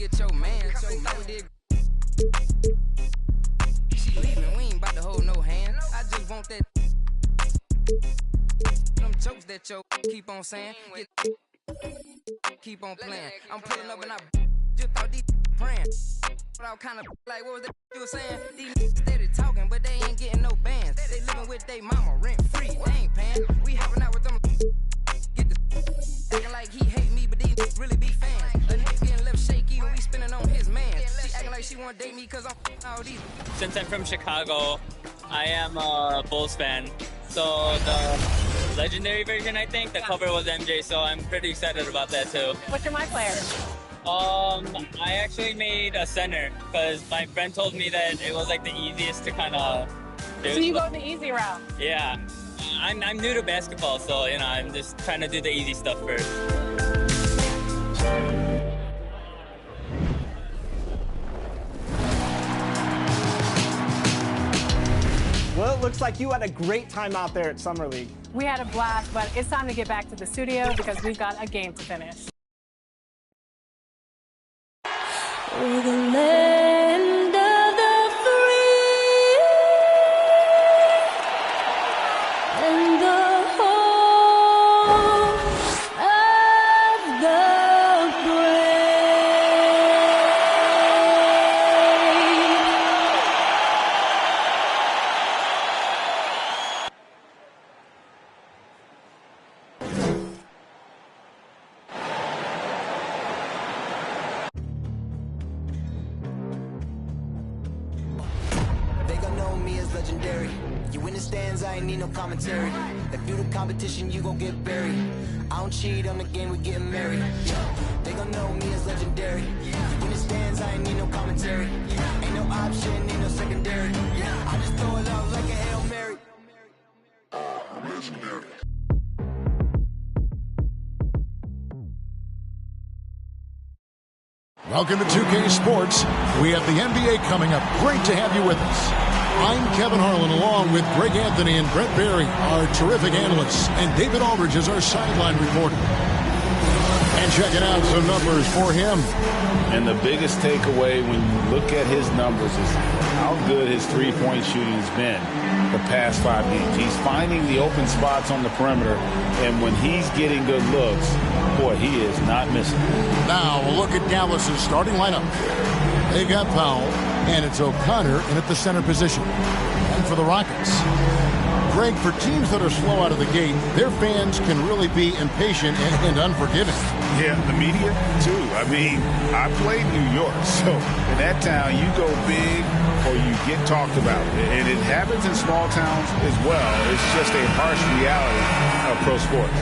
get your man. She leaving, we ain't about to hold no hand. I just want that. Them jokes that yo keep on saying. Keep on playing. I'm pulling up and I just thought these praying. But I was kind of like, what was that you were saying? These steady talking, but they ain't getting no bands. They living with they mama rent free. They ain't paying. We hopping out with them. Get the acting like he hate me, but these really be fans. A nigga getting left shaky when we spinning on his man. She acting like she wanna date me cause I'm all these. Since I'm from Chicago, I am a Bulls fan. So the legendary version, I think, the cover was MJ, so I'm pretty excited about that too. What's your my player? I actually made a center because my friend told me that it was like the easiest to kind of do. So you go the easy route? Yeah. I'm new to basketball, so you know, I'm just trying to do the easy stuff first. Well, it looks like you had a great time out there at Summer League. We had a blast, but it's time to get back to the studio because we've got a game to finish. We're the land of the free and the home of the brave. Legendary. You in the stands, I ain't need no commentary. If you the competition, you gon' get buried. I don't cheat on the game, we getting married. Yeah. They gon' know me as legendary. You in the stands, I ain't need no commentary. Ain't no option, ain't no secondary. I just throw it out like a Hail Mary. Legendary. Welcome to 2K Sports. We have the NBA coming up. Great to have you with us. I'm Kevin Harlan, along with Greg Anthony and Brett Barry, our terrific analysts, and David Aldridge is our sideline reporter. And checking out some numbers for him. And the biggest takeaway when you look at his numbers is how good his three-point shooting has been the past 5 games. He's finding the open spots on the perimeter, and when he's getting good looks, boy, he is not missing. Now we'll look at Dallas's starting lineup. They got Powell, and it's O'Connor in at the center position. And for the Rockets, Greg, for teams that are slow out of the gate, their fans can really be impatient and unforgiving. Yeah, the media, too. I mean, I played New York, so in that town, you go big or you get talked about. And it happens in small towns as well. It's just a harsh reality of pro sports.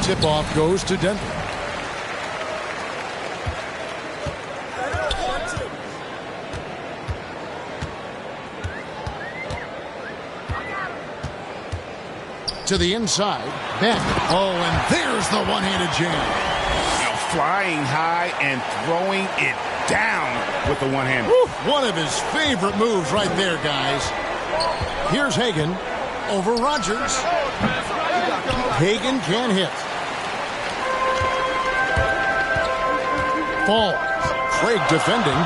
Tip-off goes to Denver. To the inside, Ben. Oh, and there's the one-handed jam. You know, flying high and throwing it down with the one-hander. One of his favorite moves right there, guys. Here's Hagan over Rodgers. Hagan can't hit. Falls. Craig defending.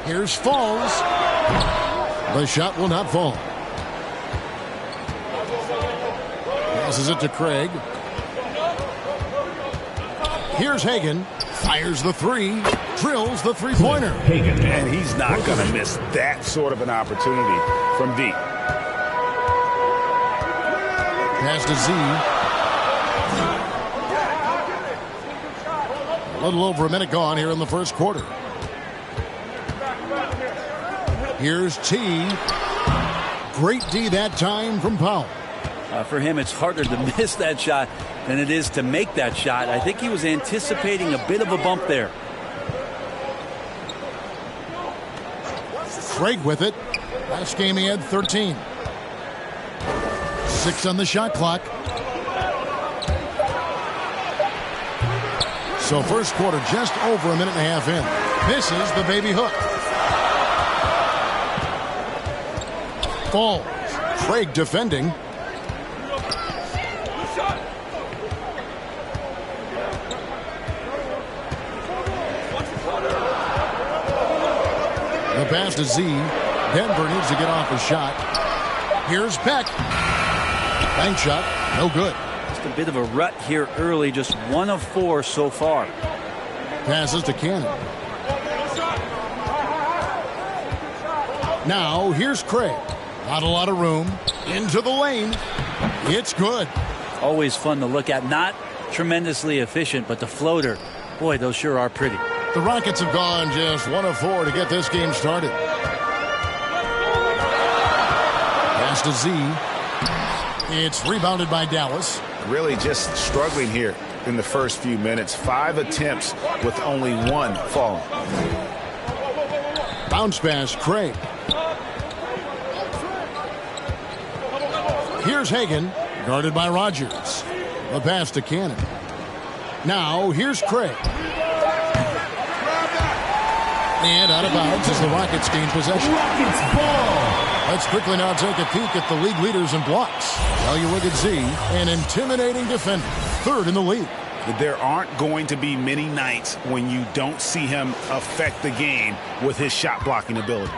Here's Falls. The shot will not fall. Passes it to Craig. Here's Hagan. Fires the three. Drills the three-pointer. Hagan, and he's not going to miss that sort of an opportunity from deep. Pass to Z. A little over a minute gone here in the first quarter. Here's T. Great D that time from Powell. For him, it's harder to miss that shot than it is to make that shot. I think he was anticipating a bit of a bump there. Craig with it. Last game he had 13. 6 on the shot clock. So first quarter just over a minute and a half in. Misses the baby hook. Falls. Craig defending. The pass to Z. Denver needs to get off a shot. Here's Beck. Bank shot. No good. Just a bit of a rut here early. Just 1 of 4 so far. Passes to Cannon. Now here's Craig. Not a lot of room. Into the lane. It's good. Always fun to look at. Not tremendously efficient, but the floater, boy, those sure are pretty. The Rockets have gone just 1 of 4 to get this game started. Pass to Z. It's rebounded by Dallas. Really just struggling here in the first few minutes. 5 attempts with only 1 falling. Bounce pass, Craig. Here's Hagan, guarded by Rogers. The pass to Cannon. Now here's Craig. And out of bounds as the Rockets gain possession. Rockets ball. Let's quickly now take a peek at the league leaders in blocks. Well, you look at Z, an intimidating defender, 3rd in the league. There aren't going to be many nights when you don't see him affect the game with his shot blocking ability.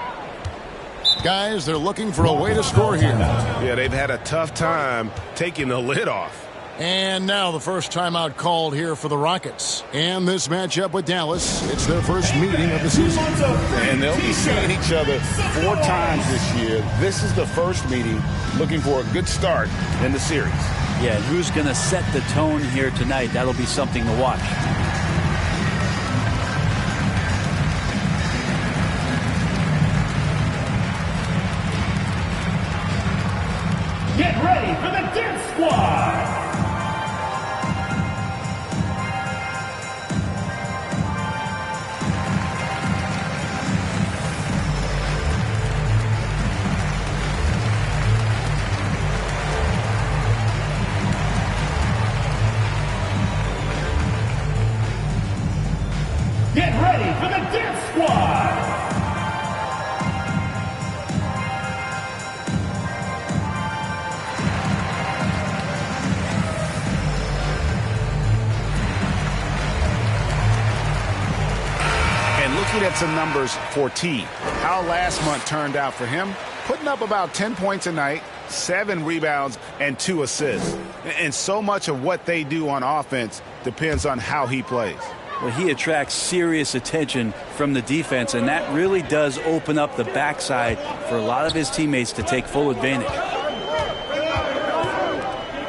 Guys, they're looking for a way to score here. Yeah, they've had a tough time taking the lid off. And now the first timeout called here for the Rockets. And this matchup with Dallas, it's their first meeting of the season. And they'll be seeing each other 4 times this year. This is the first meeting, looking for a good start in the series. Yeah, and who's going to set the tone here tonight? That'll be something to watch. Get ready for the Dance Squad. Get ready for the Dance Squad. And looking at some numbers for T, how last month turned out for him, putting up about 10 points a night, 7 rebounds, and 2 assists. And so much of what they do on offense depends on how he plays. Well, he attracts serious attention from the defense, and that really does open up the backside for a lot of his teammates to take full advantage.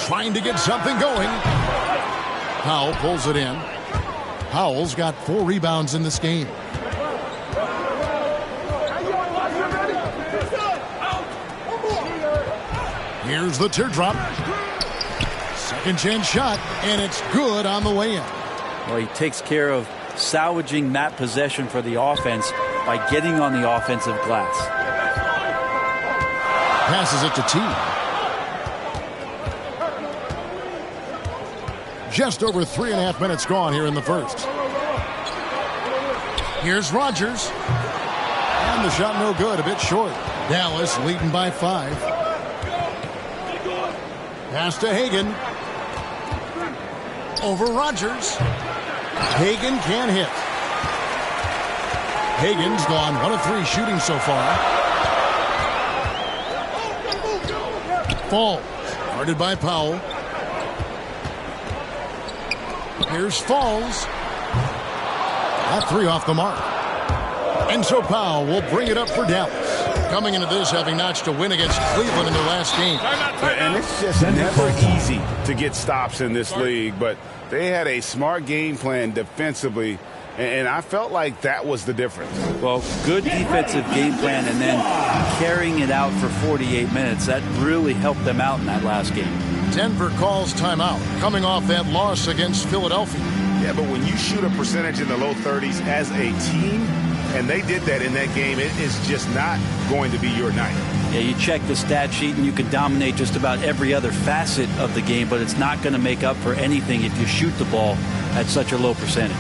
Trying to get something going. Powell pulls it in. Powell's got 4 rebounds in this game. Here's the teardrop. Second chance shot, and it's good on the way in. Well, he takes care of salvaging that possession for the offense by getting on the offensive glass. Passes it to T. Just over 3.5 minutes gone here in the first. Here's Rogers. And the shot no good, a bit short. Dallas leading by 5. Pass to Hagan. Over Rogers. Hagan can't hit. Hagan's gone 1 of 3 shooting so far. Falls. Guarded by Powell. Here's Falls. That 3 off the mark. And so Powell will bring it up for Dallas. Coming into this having notched a win against Cleveland in their last game. And it's just never easy to get stops in this league, but they had a smart game plan defensively, and I felt like that was the difference. Well, good defensive game plan and then carrying it out for 48 minutes. That really helped them out in that last game. Denver calls timeout, coming off that loss against Philadelphia. Yeah, but when you shoot a percentage in the low 30s as a team, and they did that in that game, it is just not going to be your night. Yeah, you check the stat sheet and you can dominate just about every other facet of the game, but it's not going to make up for anything if you shoot the ball at such a low percentage.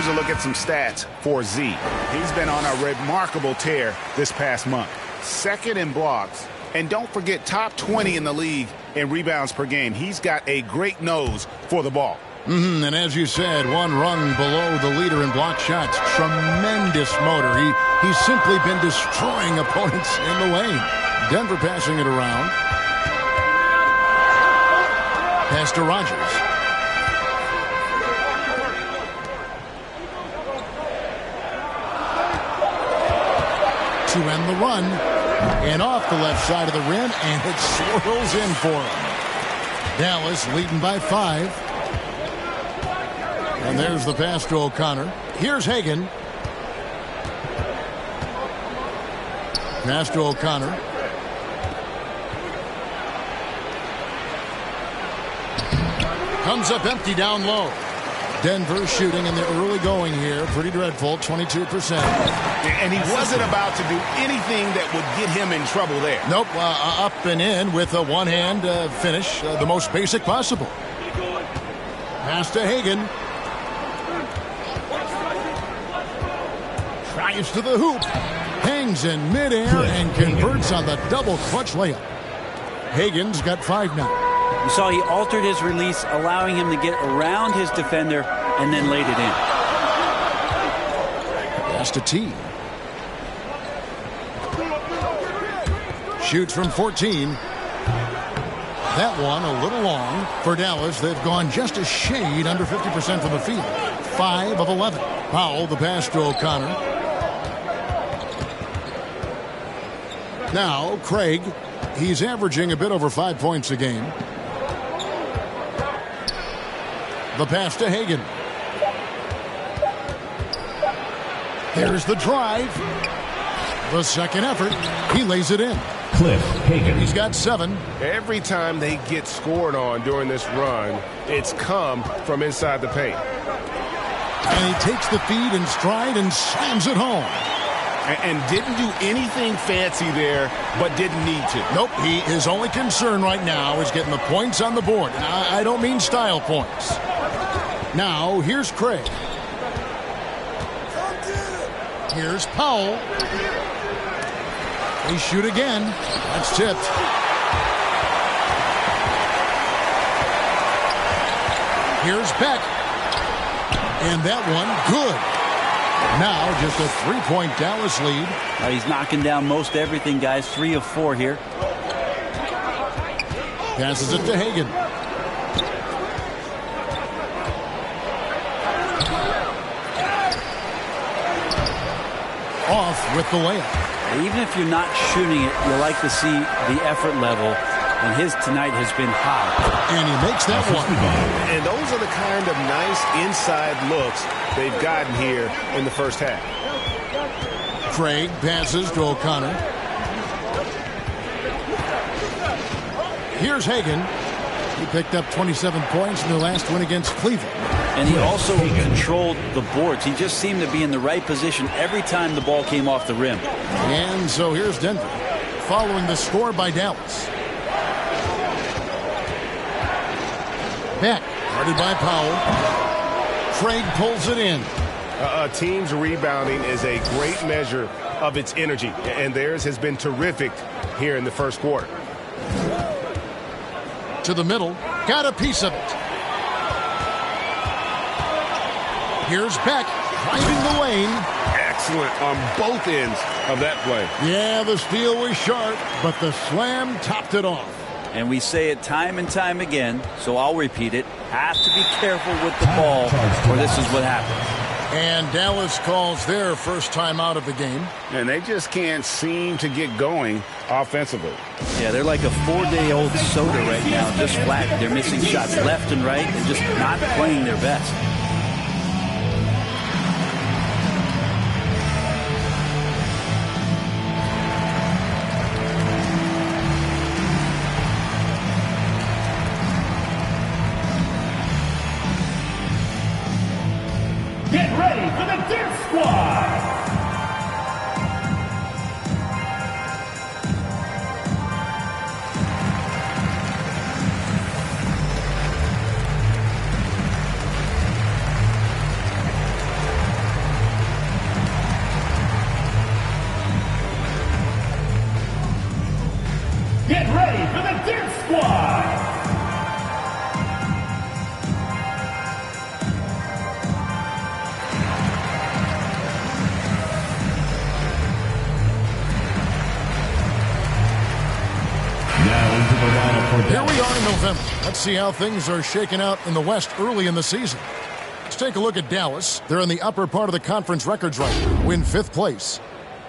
Here's a look at some stats for Z. He's been on a remarkable tear this past month. Second in blocks. And don't forget, top 20 in the league in rebounds per game. He's got a great nose for the ball. And as you said, one rung below the leader in block shots. Tremendous motor. He's simply been destroying opponents in the lane. Denver passing it around. Pass to Rogers. To end the run. And off the left side of the rim, and it swirls in for him. Dallas leading by 5. And there's the pass to O'Connor. Here's Hagan. Pass to O'Connor. Comes up empty down low. Denver shooting in the early going here. Pretty dreadful, 22%. And he wasn't about to do anything that would get him in trouble there. Nope, up and in with a one-hand finish, the most basic possible. Pass to Hagan. Tries to the hoop. Hangs in midair and converts on the double clutch layup. Hagan's got 5 now. You saw he altered his release, allowing him to get around his defender and then laid it in. Pass to T. Shoots from 14. That one a little long for Dallas. They've gone just a shade under 50% from the field. 5 of 11. Powell, the pass to O'Connor. Now, Craig. He's averaging a bit over 5 points a game. The pass to Hagan. Here's the drive. The second effort. He lays it in. Cliff Hagan. He's got 7. Every time they get scored on during this run, it's come from inside the paint. And he takes the feed in stride and slams it home. And didn't do anything fancy there, but didn't need to. Nope, his only concern right now is getting the points on the board. And I don't mean style points. Now, here's Craig. Here's Powell. They shoot again. That's tipped. Here's Beck. And that one, good. Now, just a 3-point Dallas lead. He's knocking down most everything, guys. 3 of 4 here. Passes it to Hagan. Off with the layup. Even if you're not shooting it, you like to see the effort level, and his tonight has been high. And he makes that one. And those are the kind of nice inside looks they've gotten here in the first half. Craig passes to O'Connor. Here's Hagan. He picked up 27 points in the last win against Cleveland. And he also controlled the boards. He just seemed to be in the right position every time the ball came off the rim. And so here's Denver, following the score by Dallas. Beck, guarded by Powell. Craig pulls it in. A team's rebounding is a great measure of its energy, and theirs has been terrific here in the first quarter. To the middle, got a piece of it. Here's Beck, driving the lane. Excellent on both ends of that play. Yeah, the steal was sharp, but the slam topped it off. And we say it time and time again, so I'll repeat it. Have to be careful with the ball, or this is what happens. And Dallas calls their first time out of the game. And they just can't seem to get going offensively. Yeah, they're like a 4-day-old soda right now, just flat. They're missing shots left and right and just not playing their best. Get ready for the Dip Squad! in November. Let's see how things are shaking out in the West early in the season. Let's take a look at Dallas. They're in the upper part of the conference records right now, in 5th place.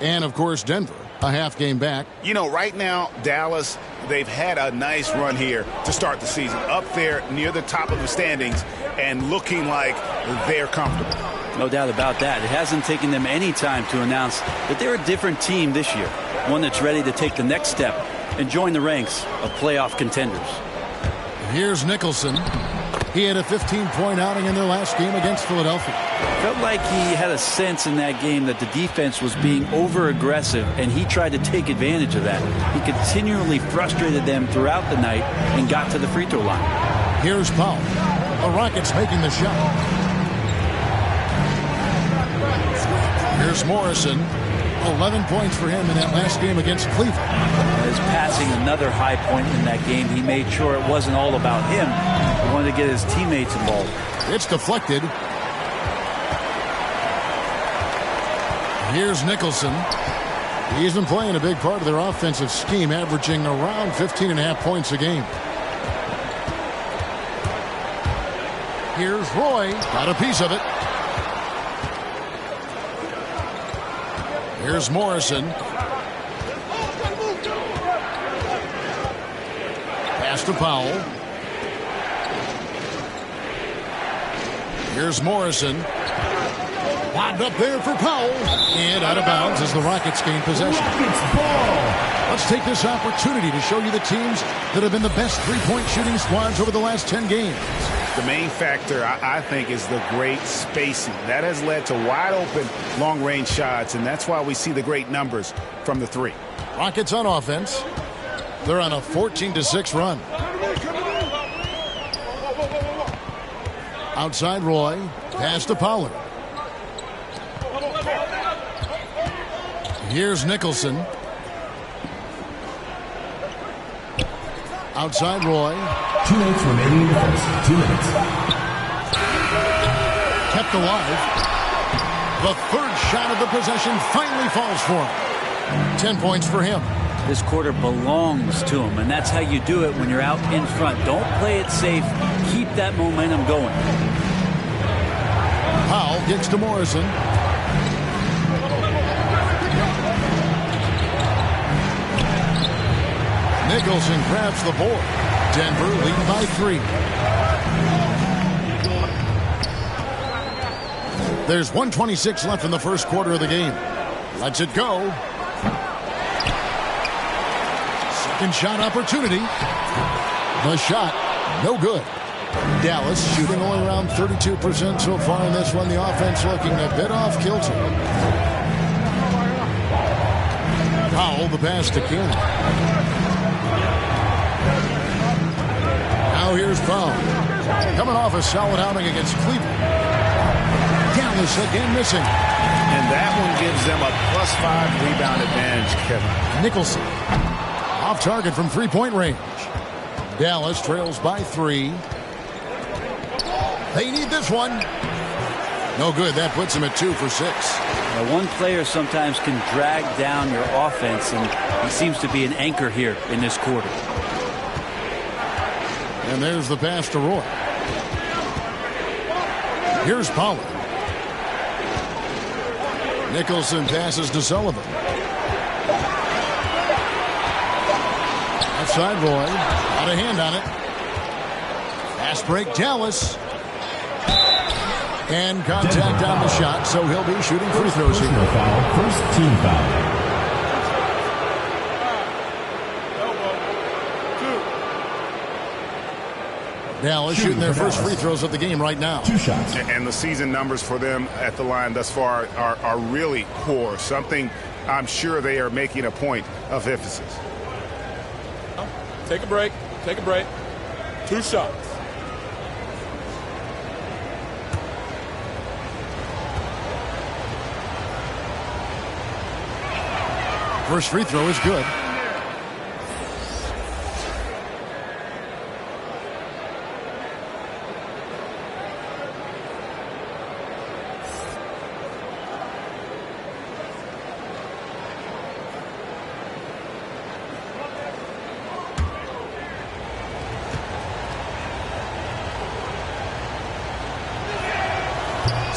And, of course, Denver, a half game back. You know, right now, Dallas, they've had a nice run here to start the season. Up there near the top of the standings and looking like they're comfortable. No doubt about that. It hasn't taken them any time to announce that they're a different team this year. One that's ready to take the next step and join the ranks of playoff contenders. Here's Nicholson. He had a 15-point outing in their last game against Philadelphia. Felt like he had a sense in that game that the defense was being over-aggressive, and he tried to take advantage of that. He continually frustrated them throughout the night and got to the free throw line. Here's Powell. The Rockets making the shot. Here's Morrison. 11 points for him in that last game against Cleveland. As passing another high point in that game, he made sure it wasn't all about him. He wanted to get his teammates involved. It's deflected. Here's Nicholson. He's been playing a big part of their offensive scheme, averaging around 15.5 points a game. Here's Roy. Got a piece of it. Here's Morrison. Pass to Powell. Here's Morrison. Wound up there for Powell. And out of bounds as the Rockets gain possession. Let's take this opportunity to show you the teams that have been the best three-point shooting squads over the last 10 games. The main factor, I think, is the great spacing. That has led to wide-open, long-range shots, and that's why we see the great numbers from the three. Rockets on offense. They're on a 14-6 run. Outside Roy. Pass to Pollard. Here's Nicholson. Outside Roy. 2 minutes remaining in the first. 2 minutes. Kept alive. The third shot of the possession finally falls for him. 10 points for him. This quarter belongs to him, and that's how you do it when you're out in front. Don't play it safe. Keep that momentum going. Powell gets to Morrison. Nicholson grabs the board. Denver leading by 3. There's 1:26 left in the first quarter of the game. Lets it go. Second shot opportunity. The shot, no good. Dallas shooting only around 32% so far in this one. The offense looking a bit off kilter. Powell, the pass to Cannon. Now here's Powell. Coming off a solid outing against Cleveland. Dallas again missing. And that one gives them a +5 rebound advantage, Kevin. Nicholson. Off target from three-point range. Dallas trails by 3. They need this one. No good. That puts them at 2 for 6. Now, one player sometimes can drag down your offense, and he seems to be an anchor here in this quarter. And there's the pass to Roy. Here's Pollard. Nicholson passes to Sullivan. Outside Roy. Got a hand on it. Fast break Dallas. And contact on the shot, so he'll be shooting free throws here. First team foul. Dallas shooting their first free throws of the game right now. 2 shots. And the season numbers for them at the line thus far are really poor. Something I'm sure they are making a point of emphasis. Take a break. Take a break. 2 shots. First free throw is good.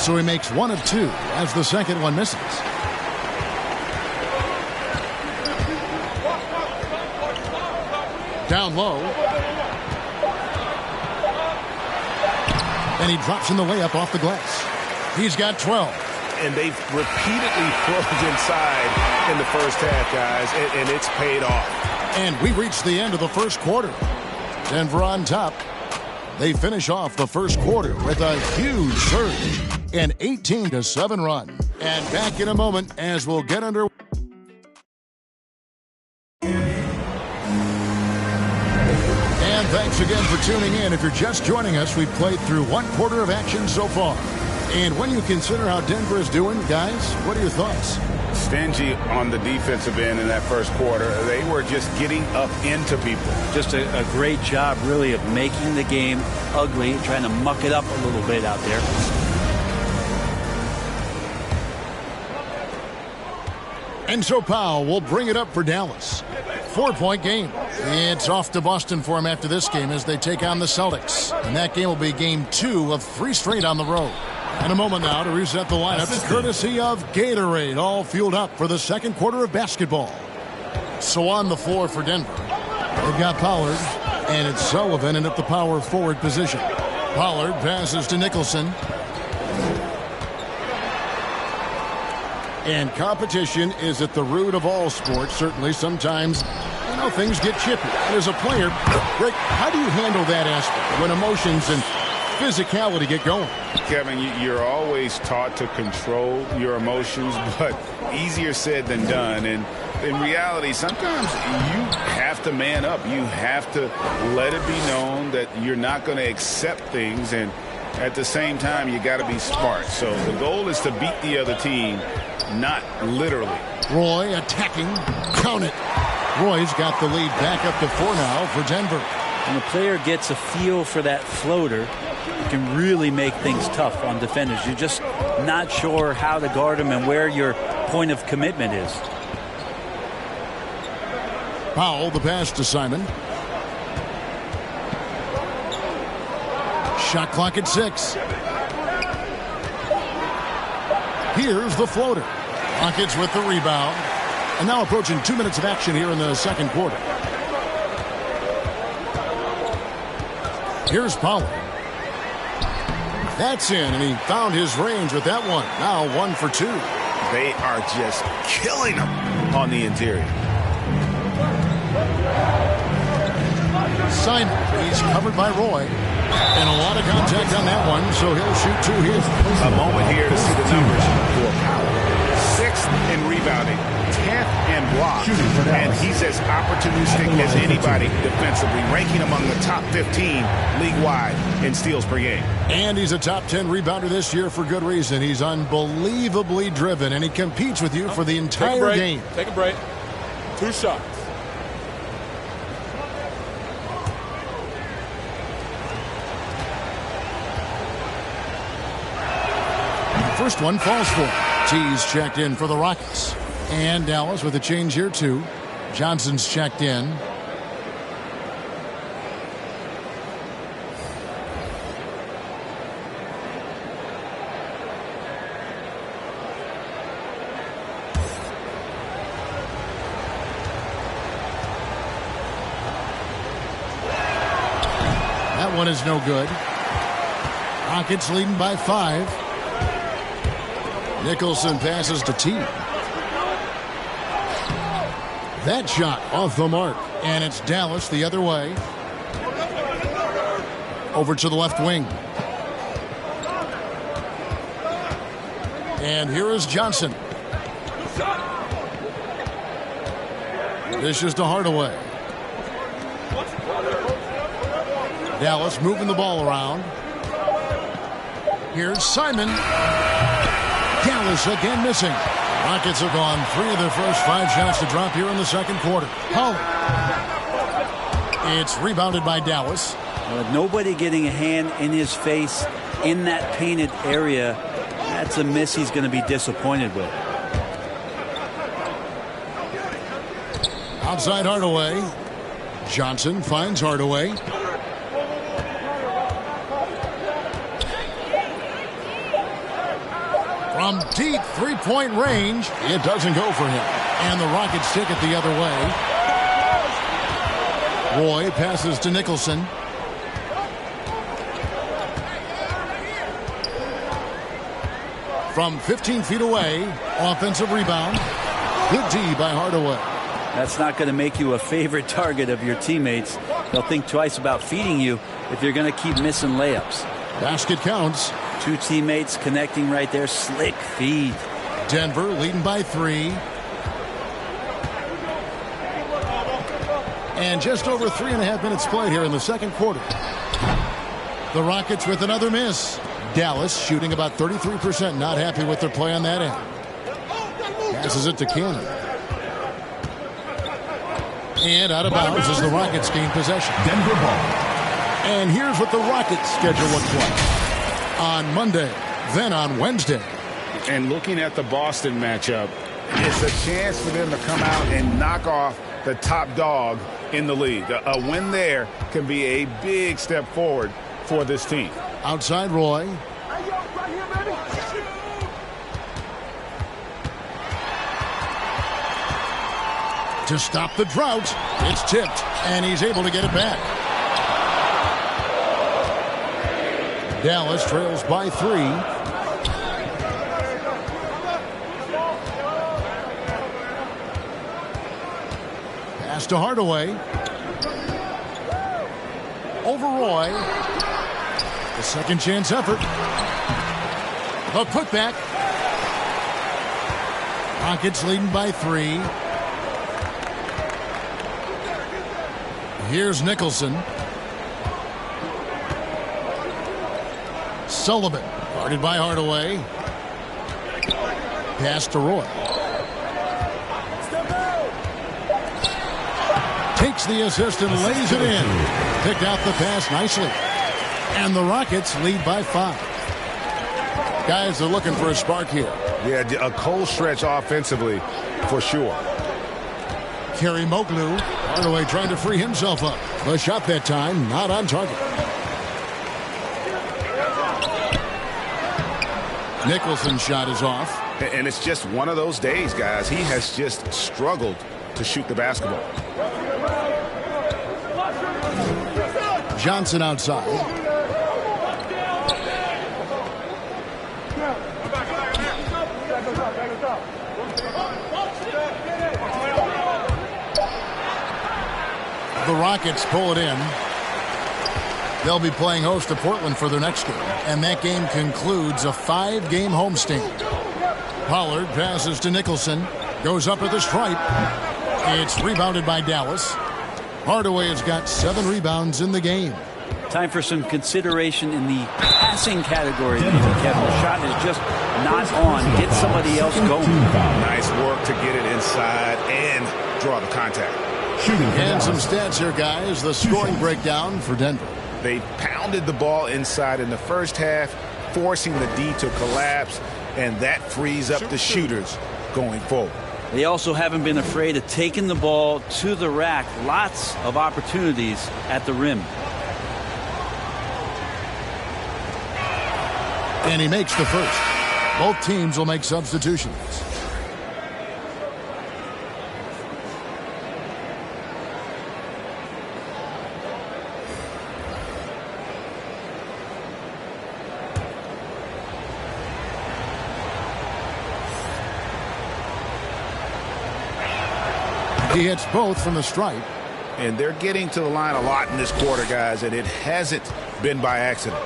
So he makes 1 of 2 as the second one misses. Down low. And he drops in the layup off the glass. He's got 12. And they've repeatedly closed inside in the first half, guys, and it's paid off. And we reach the end of the first quarter. Denver on top. They finish off the first quarter with a huge surge, an 18-7 run. And back in a moment as we'll get under. And thanks again for tuning in. If you're just joining us, we've played through 1 quarter of action so far. And when you consider how Denver is doing, guys, what are your thoughts? Stingy on the defensive end in that first quarter. They were just getting up into people. Just a great job, really, of making the game ugly, trying to muck it up a little bit out there. And so Powell will bring it up for Dallas. 4-point game. It's off to Boston for him after this game as they take on the Celtics. And that game will be game 2 of 3 straight on the road. In a moment now to reset the lineup, courtesy of Gatorade, all fueled up for the second quarter of basketball. So on the floor for Denver, they've got Pollard, and it's Sullivan in at the power forward position. Pollard passes to Nicholson. And competition is at the root of all sports. Certainly, sometimes, things get chippy. And as a player, Rick, how do you handle that aspect when emotions and physicality get going? Kevin, you're always taught to control your emotions, but easier said than done. And in reality, sometimes you have to man up. You have to let it be known that you're not going to accept things. And at the same time, you got to be smart. So the goal is to beat the other team, not literally. Roy attacking. Count it. Roy's got the lead back up to 4 now for Denver. When the player gets a feel for that floater, it can really make things tough on defenders. You're just not sure how to guard them and where your point of commitment is. Powell, the pass to Simon. Shot clock at 6. Here's the floater. Rockets with the rebound. And now approaching 2 minutes of action here in the second quarter. Here's Pollard. That's in, and he found his range with that one. Now 1 for 2. They are just killing him on the interior. Simon, he's covered by Roy. And a lot of contact on that one, so he'll shoot 2 here. A moment here to see the numbers for Powell. 6th in rebounding, 10th in blocks, and he's as opportunistic as anybody defensively, ranking among the top 15 league-wide in steals per game. And he's a top 10 rebounder this year for good reason. He's unbelievably driven, and he competes with you for the entire game. Take a break. 2 shots. First one falls for him. T's checked in for the Rockets. And Dallas with a change here, too. Johnson's checked in. That one is no good. Rockets leading by 5. Nicholson passes to T. That shot off the mark. And it's Dallas the other way. Over to the left wing. And here is Johnson. This is to Hardaway. Dallas moving the ball around. Here's Simon. Dallas again missing. Rockets have gone 3 of their first 5 shots to drop here in the second quarter. Pollard. It's rebounded by Dallas. Nobody getting a hand in his face in that painted area. That's a miss he's going to be disappointed with. Outside Hardaway. Johnson finds Hardaway. From deep three-point range, it doesn't go for him. And the Rockets take it the other way. Roy passes to Nicholson. From 15 feet away, offensive rebound. Good D by Hardaway. That's not going to make you a favorite target of your teammates. They'll think twice about feeding you if you're going to keep missing layups. Basket counts. Two teammates connecting right there. Slick feed. Denver leading by 3. And just over 3.5 minutes played here in the second quarter. The Rockets with another miss. Dallas shooting about 33%. Not happy with their play on that end. Passes it to Cannon. And out of bounds as the Rockets gain possession. Denver ball. And here's what the Rockets schedule looks like. On Monday, then on Wednesday. And looking at the Boston matchup, it's a chance for them to come out and knock off the top dog in the league. A win there can be a big step forward for this team. Outside Roy. To stop the drought, it's tipped, and he's able to get it back. Dallas trails by 3. Pass to Hardaway. Over Roy. A second chance effort. The putback. Rockets leading by 3. Here's Nicholson. Sullivan, guarded by Hardaway. Pass to Roy. Takes the assist and lays it in. Picked out the pass nicely. And the Rockets lead by 5. Guys are looking for a spark here. Yeah, a cold stretch offensively for sure. Kerry Moglu. Hardaway trying to free himself up. The shot that time not on target. Nicholson's shot is off. And it's just one of those days, guys. He has just struggled to shoot the basketball. Johnson outside. The Rockets pull it in. They'll be playing host to Portland for their next game, and that game concludes a 5-game homestand. Pollard passes to Nicholson, goes up at the stripe. It's rebounded by Dallas. Hardaway has got 7 rebounds in the game. Time for some consideration in the passing category. Kevin, the shot is just not on. Get somebody else going. Nice work to get it inside and draw the contact. And some stats here, guys. The scoring breakdown for Denver. They pounded the ball inside in the first half, forcing the D to collapse, and that frees up the shooters going forward. They also haven't been afraid of taking the ball to the rack. Lots of opportunities at the rim. And he makes the first. Both teams will make substitutions. He hits both from the stripe. And they're getting to the line a lot in this quarter, guys, and it hasn't been by accident.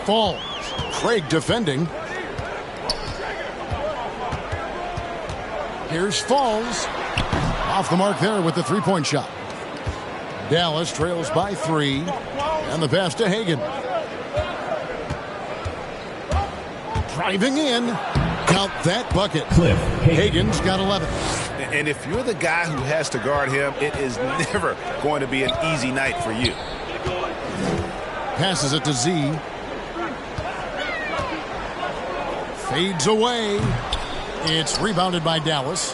Falls. Craig defending. Here's Falls. Off the mark there with the three-point shot. Dallas trails by 3. And the pass to Hagan. Driving in. Count that bucket. Cliff Hagan's got 11. And if you're the guy who has to guard him, it is never going to be an easy night for you. Passes it to Z. Fades away. It's rebounded by Dallas.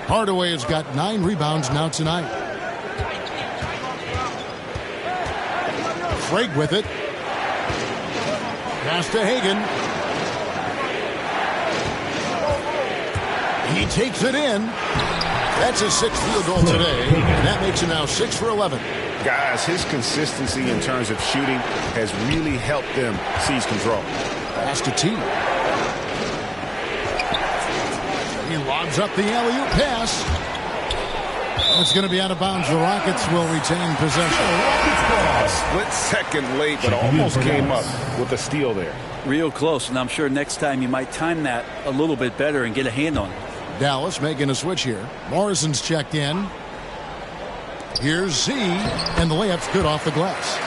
Hardaway has got 9 rebounds now tonight. Craig with it. Pass to Hagan. He takes it in. That's his 6th field goal today, and that makes it now 6 for 11. Guys, his consistency in terms of shooting has really helped them seize control. Pass to T. He lobs up the alley-oop pass. It's going to be out of bounds. The Rockets will retain possession. A split second late, but almost came up with a steal there. Real close, and I'm sure next time you might time that a little bit better and get a hand on it. Dallas making a switch here. Morrison's checked in. Here's Z, and the layup's good off the glass.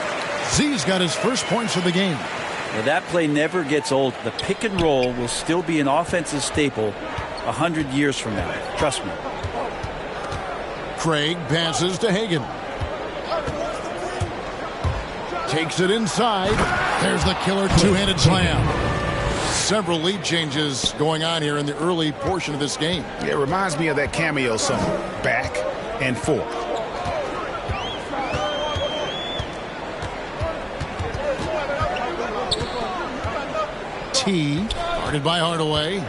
Z's got his first points of the game. Now that play never gets old. The pick and roll will still be an offensive staple 100 years from now. Trust me. Craig passes to Hagan. Takes it inside. There's the killer two-handed slam. Several lead changes going on here in the early portion of this game. Yeah, it reminds me of that cameo song, Back and Forth. T, guarded by Hardaway.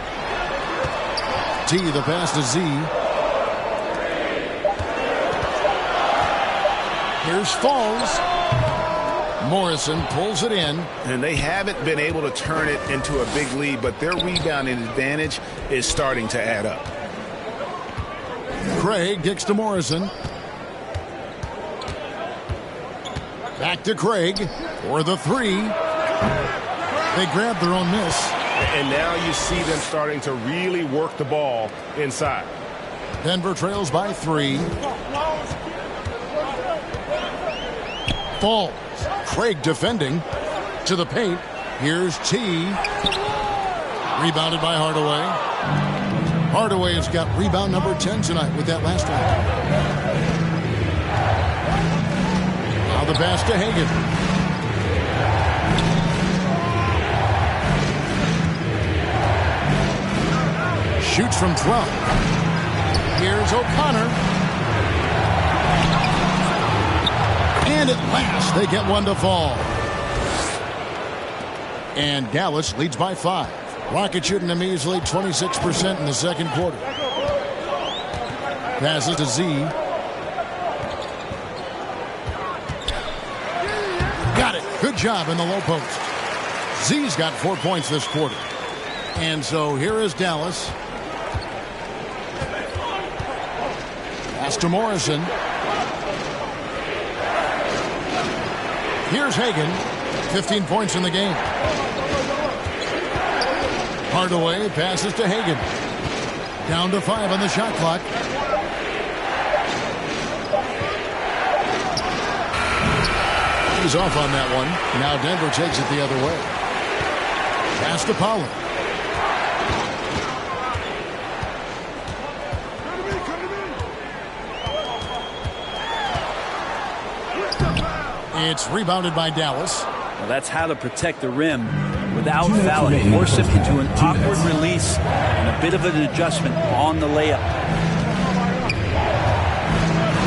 T, the pass to Z. Here's Falls. Morrison pulls it in. And they haven't been able to turn it into a big lead, but their rebounding advantage is starting to add up. Craig kicks to Morrison. Back to Craig for the 3. They grab their own miss. And now you see them starting to really work the ball inside. Denver trails by 3. Falls. Craig defending to the paint. Here's T. Rebounded by Hardaway. Hardaway has got rebound number 10 tonight with that last one. Now the pass to Hagan. Shoots from 12. Here's O'Connor. And at last, they get one to fall. And Dallas leads by 5. Rockets shooting a measly 26% in the second quarter. Passes to Z. Got it. Good job in the low post. Z's got 4 points this quarter. And so here is Dallas. Pass to Morrison. Here's Hagan. 15 points in the game. Hardaway passes to Hagan. Down to 5 on the shot clock. He's off on that one. Now Denver takes it the other way. Pass to Pollard. It's rebounded by Dallas. Well, that's how to protect the rim without fouling. Force him into an awkward release and a bit of an adjustment on the layup.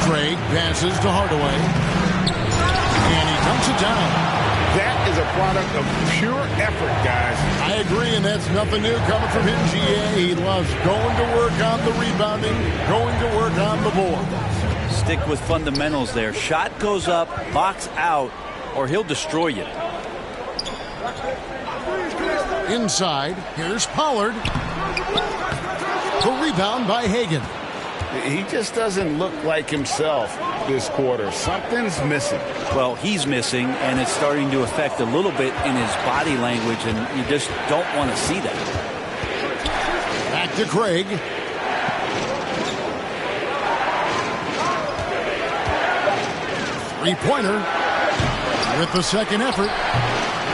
Craig passes to Hardaway. And he dumps it down. That is a product of pure effort, guys. I agree, and that's nothing new coming from him, GA. He loves going to work on the rebounding, going to work on the board. Stick with fundamentals there. Shot goes up, box out, or he'll destroy you. Inside, here's Pollard. The rebound by Hagan. He just doesn't look like himself this quarter. Something's missing. Well, he's missing, and it's starting to affect a little bit in his body language, and you just don't want to see that. Back to Craig. Three-pointer with the second effort.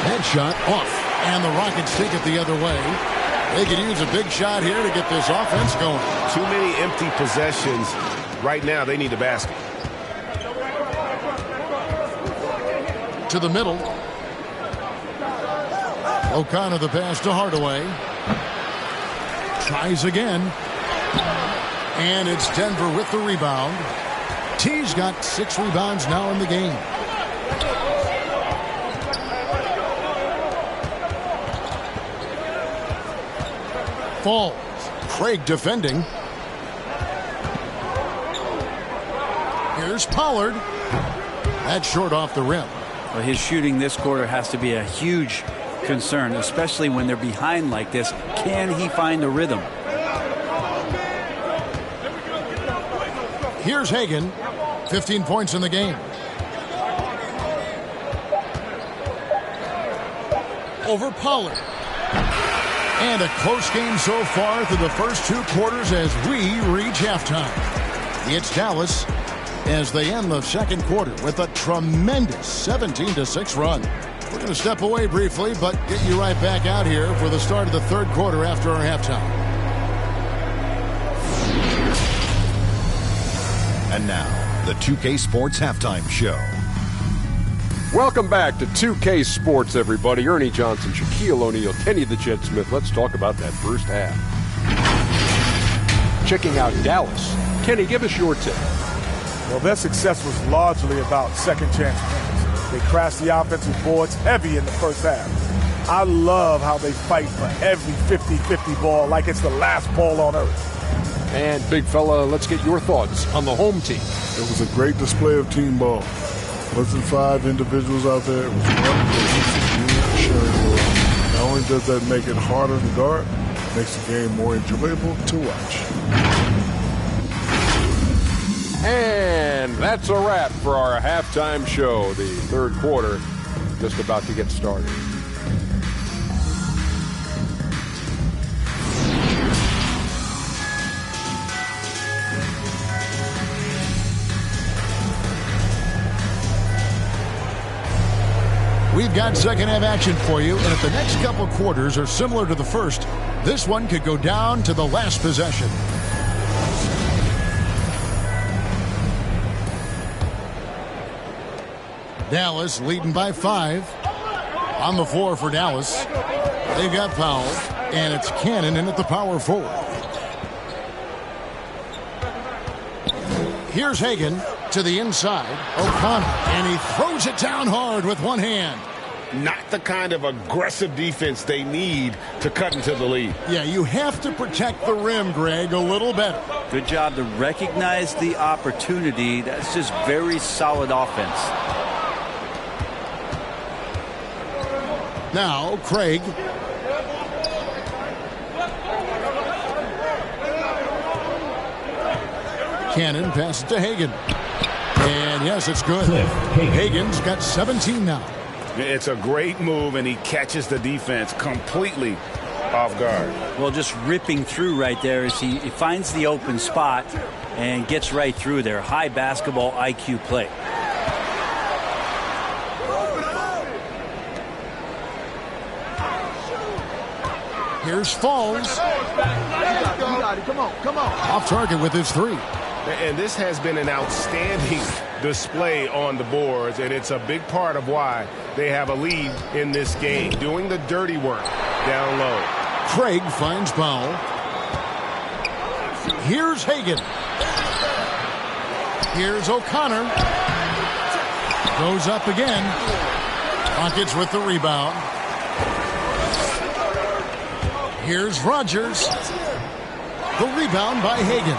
Headshot off. And the Rockets take it the other way. They could use a big shot here to get this offense going. Too many empty possessions. Right now, they need a basket. To the middle. O'Connor the pass to Hardaway. Tries again. And it's Denver with the rebound. T's got 6 rebounds now in the game. Falls. Craig defending. Here's Pollard. That's short off the rim. Well, his shooting this quarter has to be a huge concern, especially when they're behind like this. Can he find the rhythm? Here's Hagan. 15 points in the game. Over Pollard. And a close game so far through the first 2 quarters as we reach halftime. It's Dallas as they end the second quarter with a tremendous 17-6 run. We're going to step away briefly, but get you right back out here for the start of the third quarter after our halftime. And now, the 2K Sports Halftime Show. Welcome back to 2K Sports, everybody. Ernie Johnson, Shaquille O'Neal, Kenny the Jet Smith. Let's talk about that first half. Checking out Dallas. Kenny, give us your take. Well, their success was largely about second chance wins. They crashed the offensive boards heavy in the first half. I love how they fight for every 50-50 ball like it's the last ball on earth. And big fella, let's get your thoughts on the home team. It was a great display of team ball. Wasn't 5 individuals out there. It was one cohesive unit sharing the ball. Not only does that make it harder to guard, it makes the game more enjoyable to watch. And that's a wrap for our halftime show. The third quarter just about to get started. We've got second half action for you, and if the next couple quarters are similar to the first, this one could go down to the last possession. Dallas leading by 5. On the floor for Dallas. They've got Powell, and it's Cannon in at the power forward. Here's Hagan to the inside. O'Connor, and he throws it down hard with one hand. Not the kind of aggressive defense they need to cut into the lead. Yeah, you have to protect the rim, Greg, a little better. Good job to recognize the opportunity. That's just very solid offense. Now, Craig. Cannon passes to Hagan. And yes, it's good. Hagan's got 17 now. It's a great move, and he catches the defense completely off guard. Well, just ripping through right there as he finds the open spot and gets right through there. High basketball IQ play. Here's Falls. Come on. Off target with his 3. And this has been an outstanding display on the boards, and it's a big part of why they have a lead in this game, doing the dirty work down low. Craig finds Powell. Here's Hagan. Here's O'Connor. Goes up again. Rockets with the rebound. Here's Rogers. The rebound by Hagan.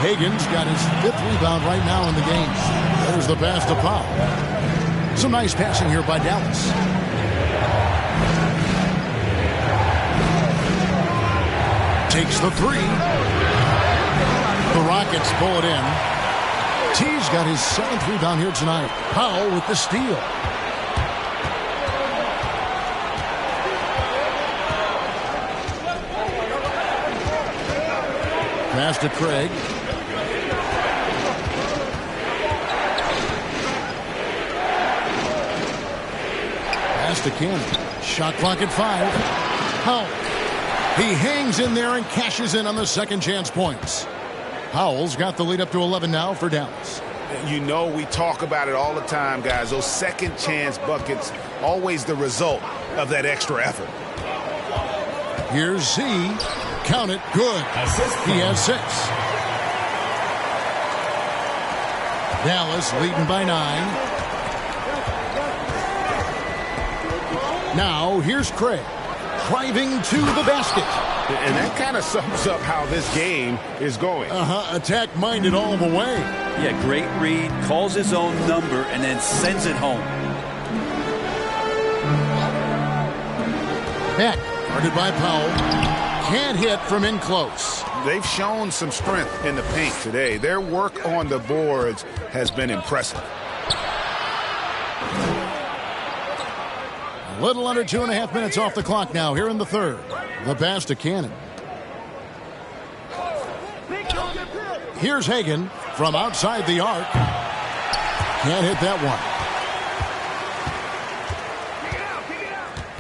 Hagan's got his 5th rebound right now in the game. There's the pass to Powell. Some nice passing here by Dallas. Takes the 3. The Rockets pull it in. T's got his 7th rebound here tonight. Powell with the steal. Pass to Craig. Pass to Cannon. Shot clock at 5. Powell. He hangs in there and cashes in on the second chance points. Powell's got the lead up to 11 now for Dallas. You know, we talk about it all the time, guys. Those second chance buckets, always the result of that extra effort. Here's Z. Count it. Good. He has 6. Dallas leading by 9. Now, here's Craig. driving to the basket. And that kind of sums up how this game is going. Attack-minded all the way. Yeah, great read, calls his own number, and then sends it home. Beck, guarded by Powell. Can't hit from in close. They've shown some strength in the paint today. Their work on the boards has been impressive. A little under 2.5 minutes off the clock now here in the third. The pass to Cannon. Here's Hagan from outside the arc. Can't hit that one.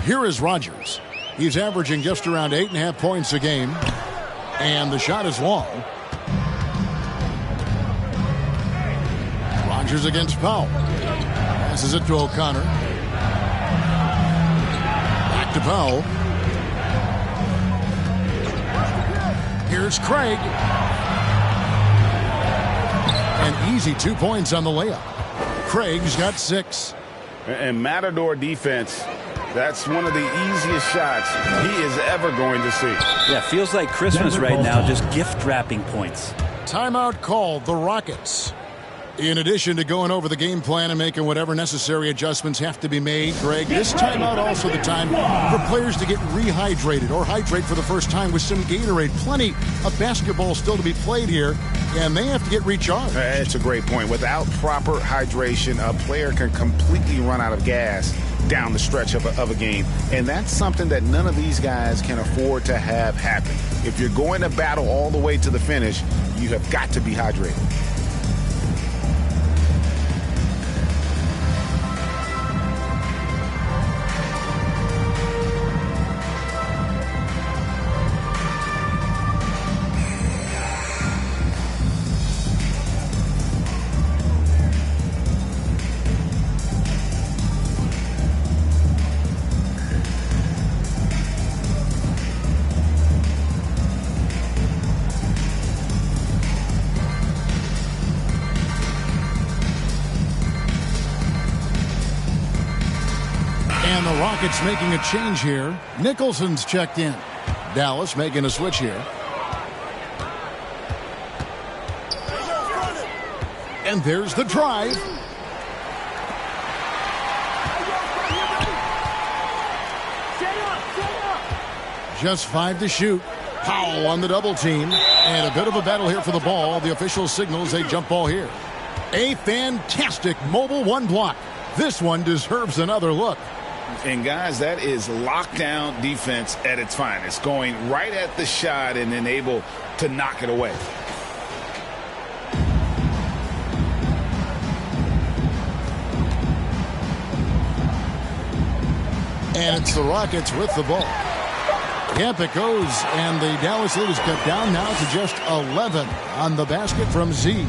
Here is Rogers. He's averaging just around 8.5 points a game. And the shot is long. Rogers against Powell. Passes it to O'Connor. Back to Powell. Here's Craig. An easy 2 points on the layup. Craig's got 6. And Matador defense, that's one of the easiest shots he is ever going to see. Yeah, feels like Christmas right now, just gift wrapping points. Timeout called, the Rockets. In addition to going over the game plan and making whatever necessary adjustments have to be made, Greg, this timeout also the time for players to get rehydrated or hydrate for the first time with some Gatorade. Plenty of basketball still to be played here, and they have to get recharged. It's a great point. Without proper hydration, a player can completely run out of gas down the stretch of a game. And that's something that none of these guys can afford to have happen. If you're going to battle all the way to the finish, you have got to be hydrated. Rockets making a change here. Nicholson's checked in. Dallas making a switch here. And there's the drive. Just 5 to shoot. Powell on the double team. And a bit of a battle here for the ball. The official signals a jump ball here. A fantastic mobile one block. This one deserves another look. And guys, that is lockdown defense at its finest. Going right at the shot and then able to knock it away. And it's the Rockets with the ball. Yep, it goes. And the Dallas lead is cut down now to just 11 on the basket from Z.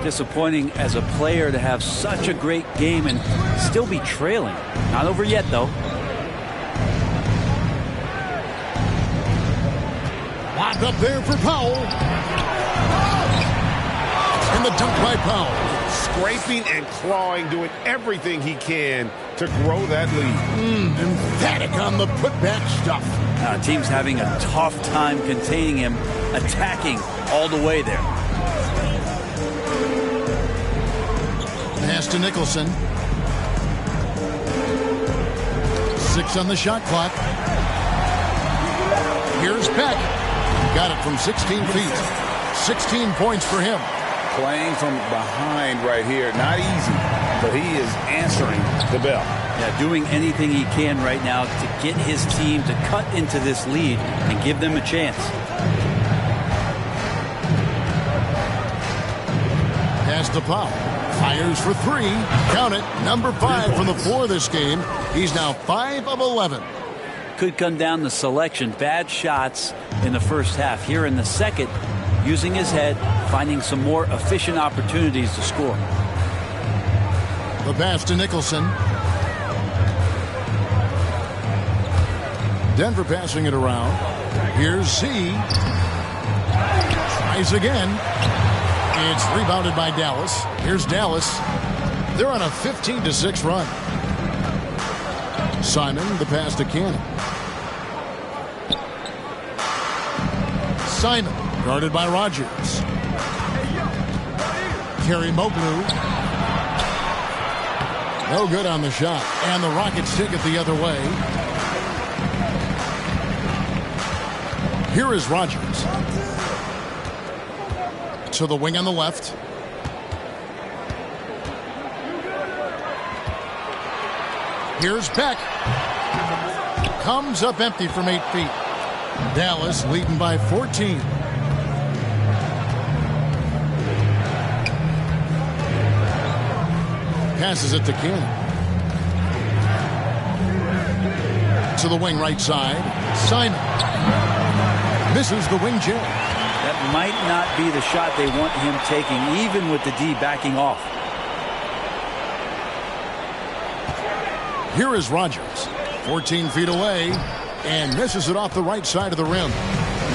Disappointing as a player to have such a great game and still be trailing. Not over yet, though. Lock up there for Powell. And the dunk by Powell. Scraping and clawing, doing everything he can to grow that lead. Emphatic on the putback stuff. Team's having a tough time containing him, attacking all the way there. Pass to Nicholson. 6 on the shot clock. Here's Beck. Got it from 16 feet. 16 points for him. Playing from behind right here. Not easy, but he is answering the bell. Yeah, doing anything he can right now to get his team to cut into this lead and give them a chance. Pass to Powell. Fires for 3. Count it. Number 5 from the floor this game. He's now 5 of 11. Could come down to selection. Bad shots in the first half. Here in the second, using his head, finding some more efficient opportunities to score. The pass to Nicholson. Denver passing it around. Here's Z. Tries again. It's rebounded by Dallas. Here's Dallas. They're on a 15-6 run. Simon, the pass to Cannon. Simon, guarded by Rogers. Kerry Moglu. No good on the shot. And the Rockets take it the other way. Here is Rogers. To the wing on the left. Here's Beck. Comes up empty from 8 feet. Dallas leading by 14. Passes it to Cannon. To the wing right side. Simon. Misses the wing jab. That might not be the shot they want him taking, even with the D backing off. Here is Rogers. 14 feet away. And misses it off the right side of the rim.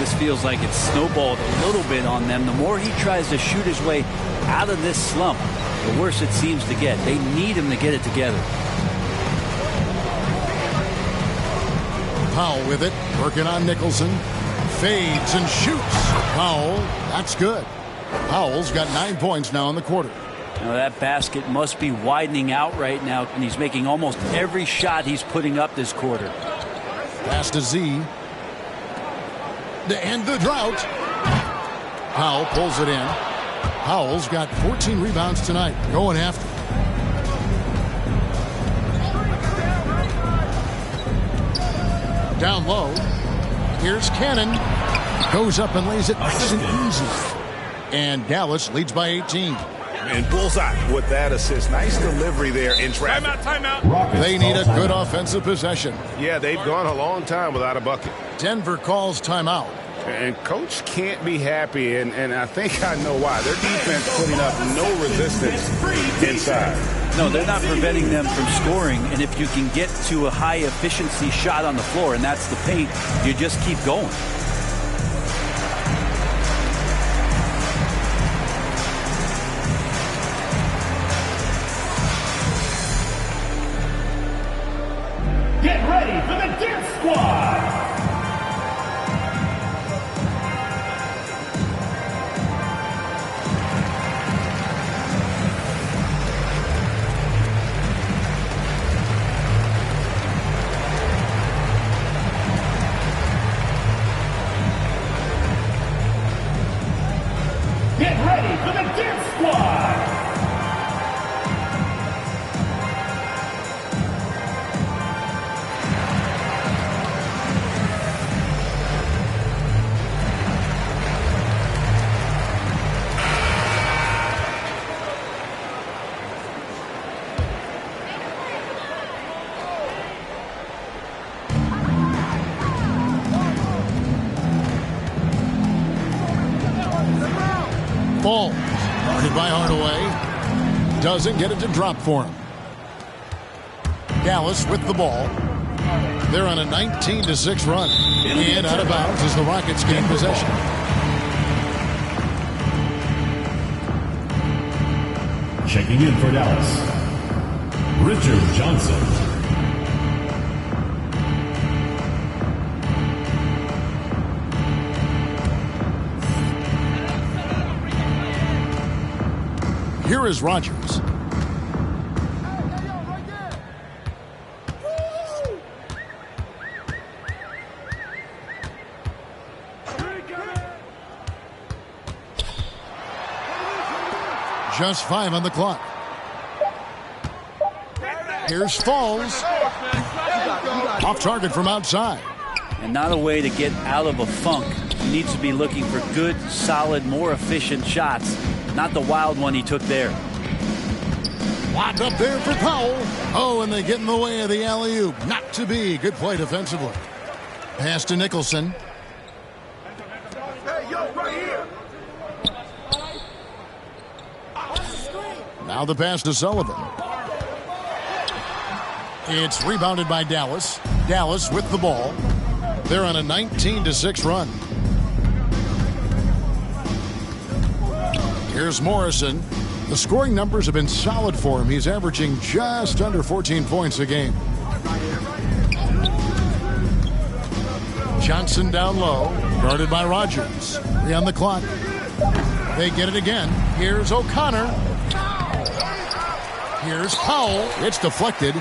This feels like it's snowballed a little bit on them. The more he tries to shoot his way out of this slump, the worse it seems to get. They need him to get it together. Powell with it, working on Nicholson. Fades and shoots. Powell, that's good. Powell's got 9 points now in the quarter. Now that basket must be widening out right now, and he's making almost every shot he's putting up this quarter. Pass to Z. To end the drought. Powell pulls it in. Powell's got 14 rebounds tonight. Going after. Down low. Here's Cannon. Goes up and lays it nice and easy. And Dallas leads by 18. And bullseye with that assist. Nice delivery there in traffic. Timeout. They need a good offensive possession. Yeah, they've gone a long time without a bucket. Denver calls timeout. And coach can't be happy, and I think I know why. Their defense putting up no resistance inside. No, they're not preventing them from scoring, and if you can get to a high efficiency shot on the floor, and that's the paint, you just keep going. Get ready for the Dance Squad! Get ready for the Dance Squad! Ball. Guarded by Hardaway. Doesn't get it to drop for him. Dallas with the ball. They're on a 19-6 run. And out of bounds as the Rockets gain possession. Checking in for Dallas, Richard Johnson. Here is Rogers. Just 5 on the clock. Here's Falls. Off target from outside. And not a way to get out of a funk. He needs to be looking for good, solid, more efficient shots. Not the wild one he took there. Locked up there for Powell. Oh, and they get in the way of the alley-oop. Not to be. Good play defensively. Pass to Nicholson. Now the pass to Sullivan. It's rebounded by Dallas. Dallas with the ball. They're on a 19-6 run. Here's Morrison. The scoring numbers have been solid for him. He's averaging just under 14 points a game. Johnson down low, guarded by Rogers. 3 on the clock. They get it again. Here's O'Connor. Here's Powell. It's deflected.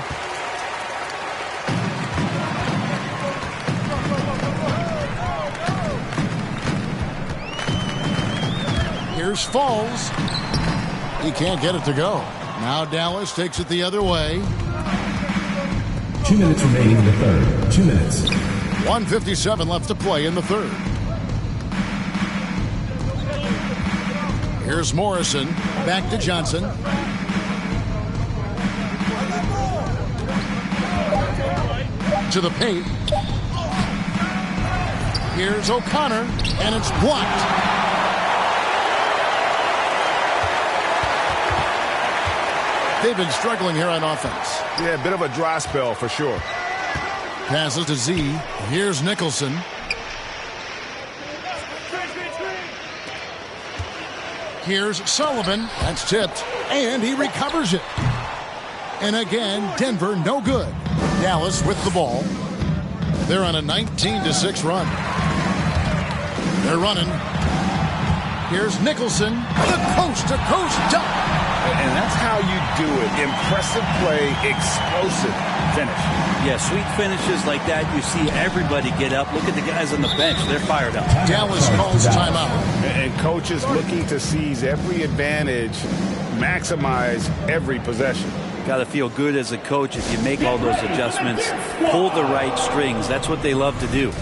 Here's Falls. He can't get it to go. Now Dallas takes it the other way. 2 minutes remaining in the third. 2 minutes. 1:57 left to play in the third. Here's Morrison. Back to Johnson. To the paint. Here's O'Connor, and it's blocked. They've been struggling here on offense. Yeah, a bit of a dry spell for sure. Passes to Z. Here's Nicholson. Here's Sullivan. That's tipped. And he recovers it. And again, Denver no good. Dallas with the ball. They're on a 19-6 run. They're running. Here's Nicholson. The coast-to-coast dunk. And that's how you do it. Impressive play, explosive finish. Yeah, sweet finishes like that, you see everybody get up. Look at the guys on the bench. They're fired up. Dallas calls timeout. And coaches looking to seize every advantage, maximize every possession. Got to feel good as a coach if you make all those adjustments. Pull the right strings. That's what they love to do.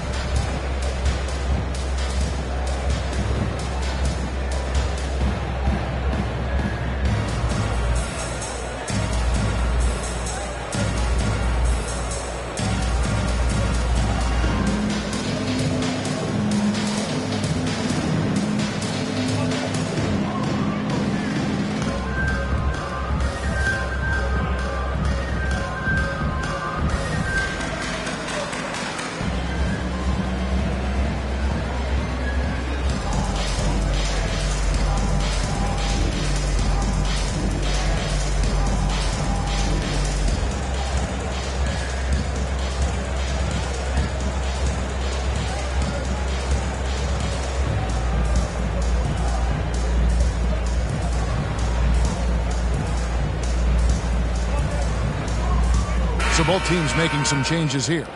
So both teams making some changes here.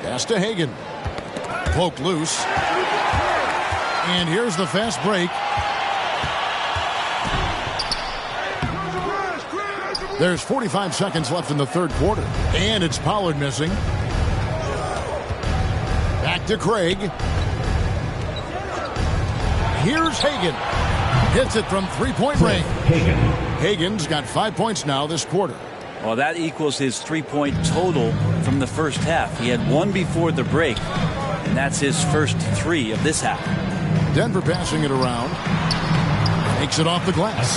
Pass to Hagan. Poked loose. And here's the fast break. There's 45 seconds left in the third quarter. And it's Pollard missing. Back to Craig. Here's Hagan. Hits it from three-point range. Hagan's got 5 points now this quarter. Well, that equals his three-point total from the first half. He had one before the break, and that's his first three of this half. Denver passing it around. Takes it off the glass.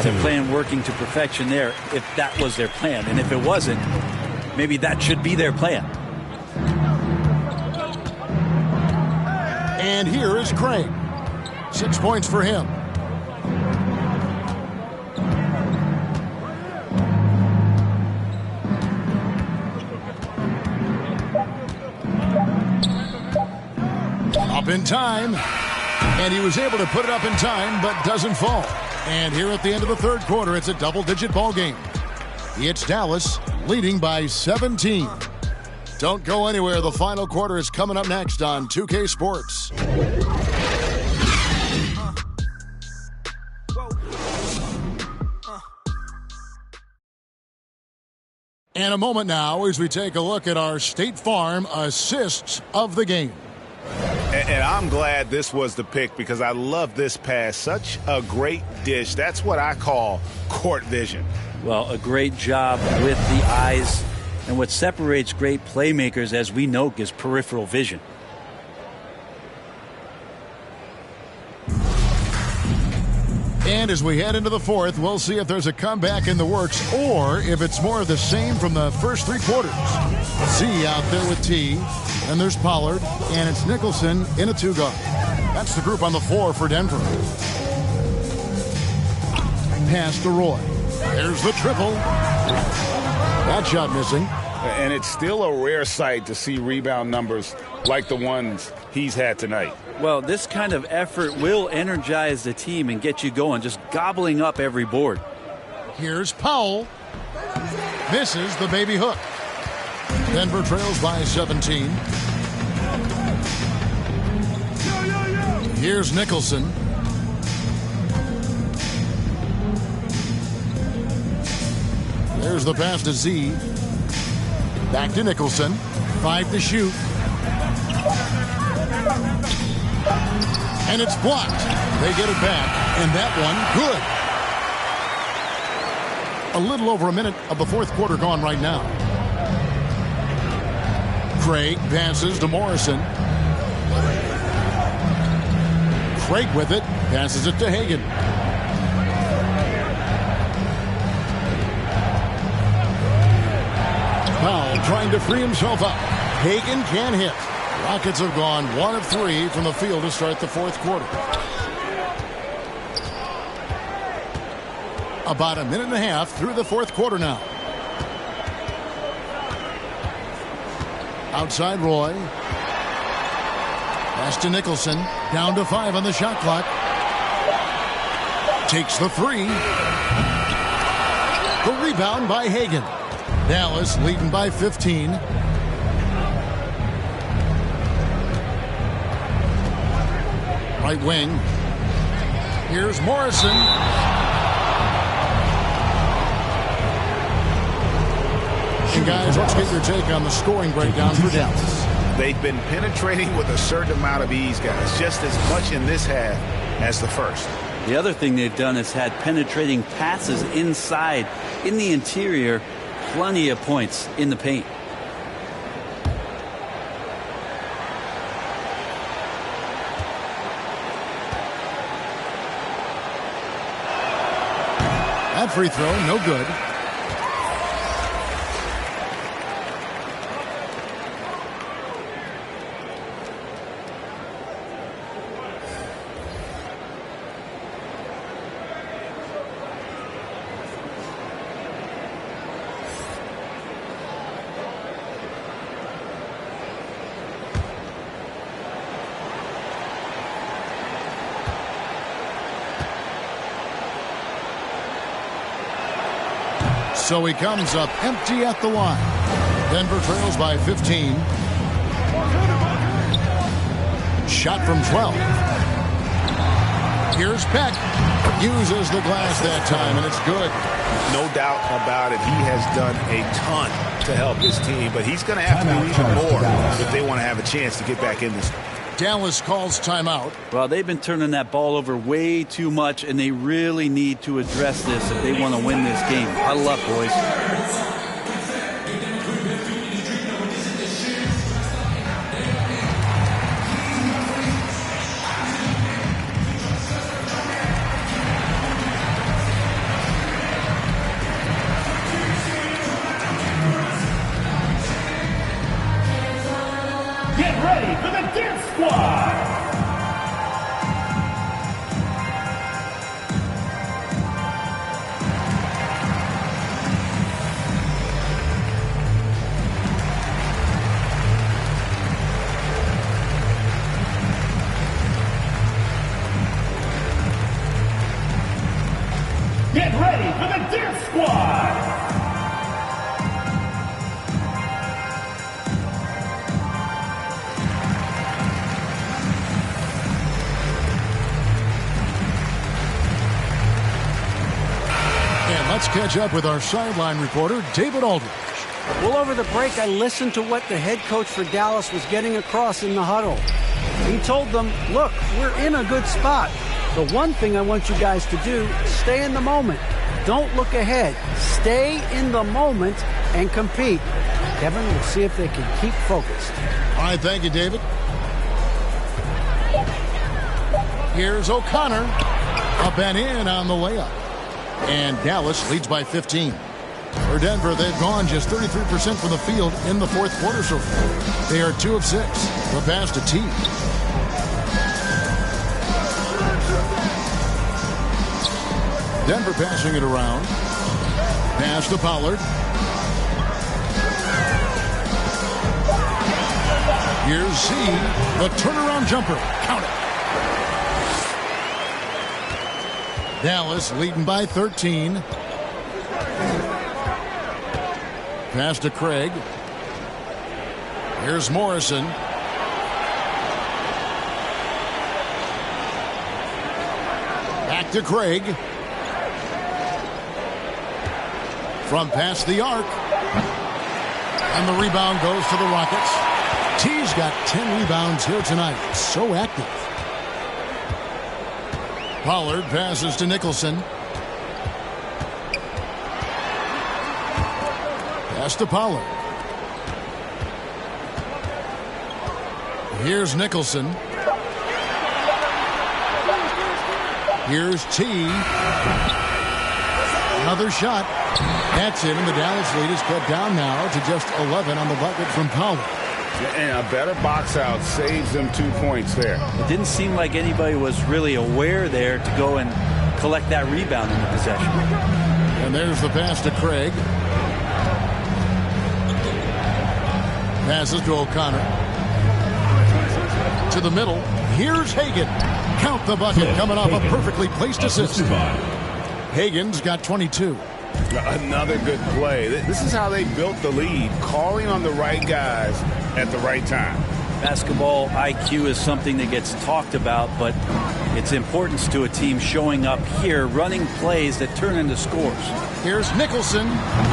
Their plan working to perfection there, if that was their plan. And if it wasn't, maybe that should be their plan. And here is Craig. 6 points for him. Up in time. And he was able to put it up in time, but doesn't fall. And here at the end of the third quarter, it's a double-digit ball game. It's Dallas leading by 17. Don't go anywhere. The final quarter is coming up next on 2K Sports. And a moment now as we take a look at our State Farm assists of the game. And I'm glad this was the pick because I love this pass. Such a great dish. That's what I call court vision. Well, a great job with the eyes. And what separates great playmakers, as we know, is peripheral vision. And as we head into the fourth, we'll see if there's a comeback in the works or if it's more of the same from the first three quarters. Z out there with T. And there's Pollard. And it's Nicholson in a two-guard. That's the group on the floor for Denver. pass to Roy. There's the triple. That shot missing. And it's still a rare sight to see rebound numbers like the ones he's had tonight. Well, this kind of effort will energize the team and get you going, just gobbling up every board. Here's Powell. Misses the baby hook. Denver trails by 17. Here's Nicholson. There's the pass to Z. Back to Nicholson. 5 to shoot. And it's blocked. They get it back. And that one, good. A little over a minute of the fourth quarter gone right now. Craig passes to Morrison. Craig with it. Passes it to Hagan. Powell trying to free himself up. Hagan can't hit. Rockets have gone 1 of 3 from the field to start the fourth quarter. About a minute and a half through the fourth quarter now. Outside Roy. Pass to Nicholson. Down to 5 on the shot clock. Takes the 3. The rebound by Hagan. Dallas leading by 15. Right wing. Here's Morrison. And guys, let's get your take on the scoring breakdown for Dallas. They've been penetrating with a certain amount of ease, guys, just as much in this half as the first. The other thing they've done is had penetrating passes inside, in the interior, plenty of points in the paint. That free throw, no good. So he comes up empty at the line. Denver trails by 15. Shot from 12. Here's Peck. Uses the glass that time, and it's good. No doubt about it. He has done a ton to help his team, but he's going to have to do even more if they want to have a chance to get back in this. Dallas calls timeout. Well, they've been turning that ball over way too much, and they really need to address this if they want to win this game. Huddle up, boys. Get ready for the Dance Squad! Get ready for the Dance Squad! Let's catch up with our sideline reporter, David Aldridge. Well, over the break, I listened to what the head coach for Dallas was getting across in the huddle. He told them, look, we're in a good spot. The one thing I want you guys to do, stay in the moment. Don't look ahead. Stay in the moment and compete. Kevin, we'll see if they can keep focused. All right, thank you, David. Here's O'Connor. Up and in on the layup. And Dallas leads by 15. For Denver, they've gone just 33% from the field in the fourth quarter so far. They are 2 of 6. The pass to T. Denver passing it around. Pass to Pollard. Here's Z, the turnaround jumper. Count it. Dallas leading by 13. Pass to Craig. Here's Morrison. Back to Craig. From past the arc. And the rebound goes to the Rockets. T's got 10 rebounds here tonight. So active. Pollard passes to Nicholson. Pass to Pollard. Here's Nicholson. Here's T. Another shot. That's it, and the Dallas lead is cut down now to just 11 on the bucket from Pollard. And a better box out saves them 2 points there. It didn't seem like anybody was really aware there to go and collect that rebound in the possession. And there's the pass to Craig. Passes to O'Connor. To the middle. Here's Hagan. Count the bucket coming off a perfectly placed assist. Hagan's got 22. Another good play. This is how they built the lead, calling on the right guys at the right time. Basketball IQ is something that gets talked about, but its importance to a team showing up here, running plays that turn into scores. Here's Nicholson,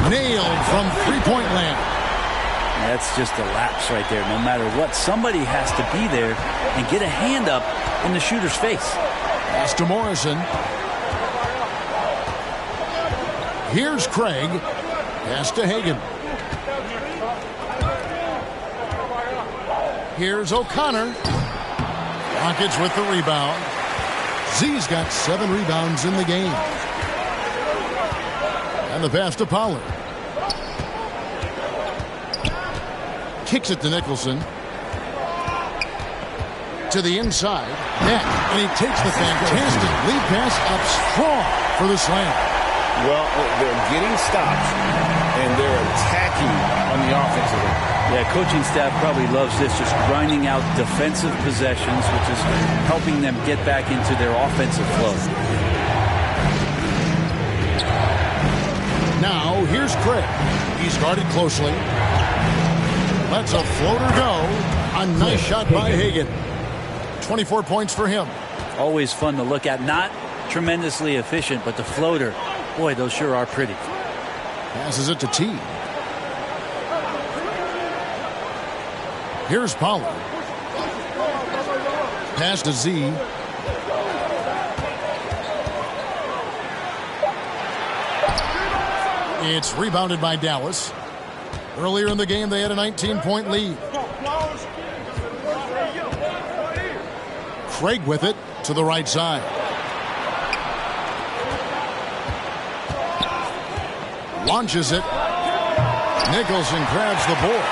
nailed from three-point land. That's just a lapse right there. No matter what, somebody has to be there and get a hand up in the shooter's face. Pass to Morrison. Here's Craig. Pass to Hagan. Here's O'Connor. Rockets with the rebound. Z's got 7 rebounds in the game. And the pass to Pollard. Kicks it to Nicholson. To the inside. Net. And he takes the fantastic lead pass up strong for the slam. Well, they're getting stops, and they're attacking on the offensive end. Yeah, coaching staff probably loves this, just grinding out defensive possessions, which is helping them get back into their offensive flow. Now, here's Craig. He's guarded closely. Lets a floater go. A nice shot by Hagan. 24 points for him. Always fun to look at. Not tremendously efficient, but the floater, boy, those sure are pretty. Passes it to T. Here's Pollard. Pass to Z. It's rebounded by Dallas. Earlier in the game, they had a 19-point lead. Craig with it to the right side. Launches it. Nicholson grabs the board.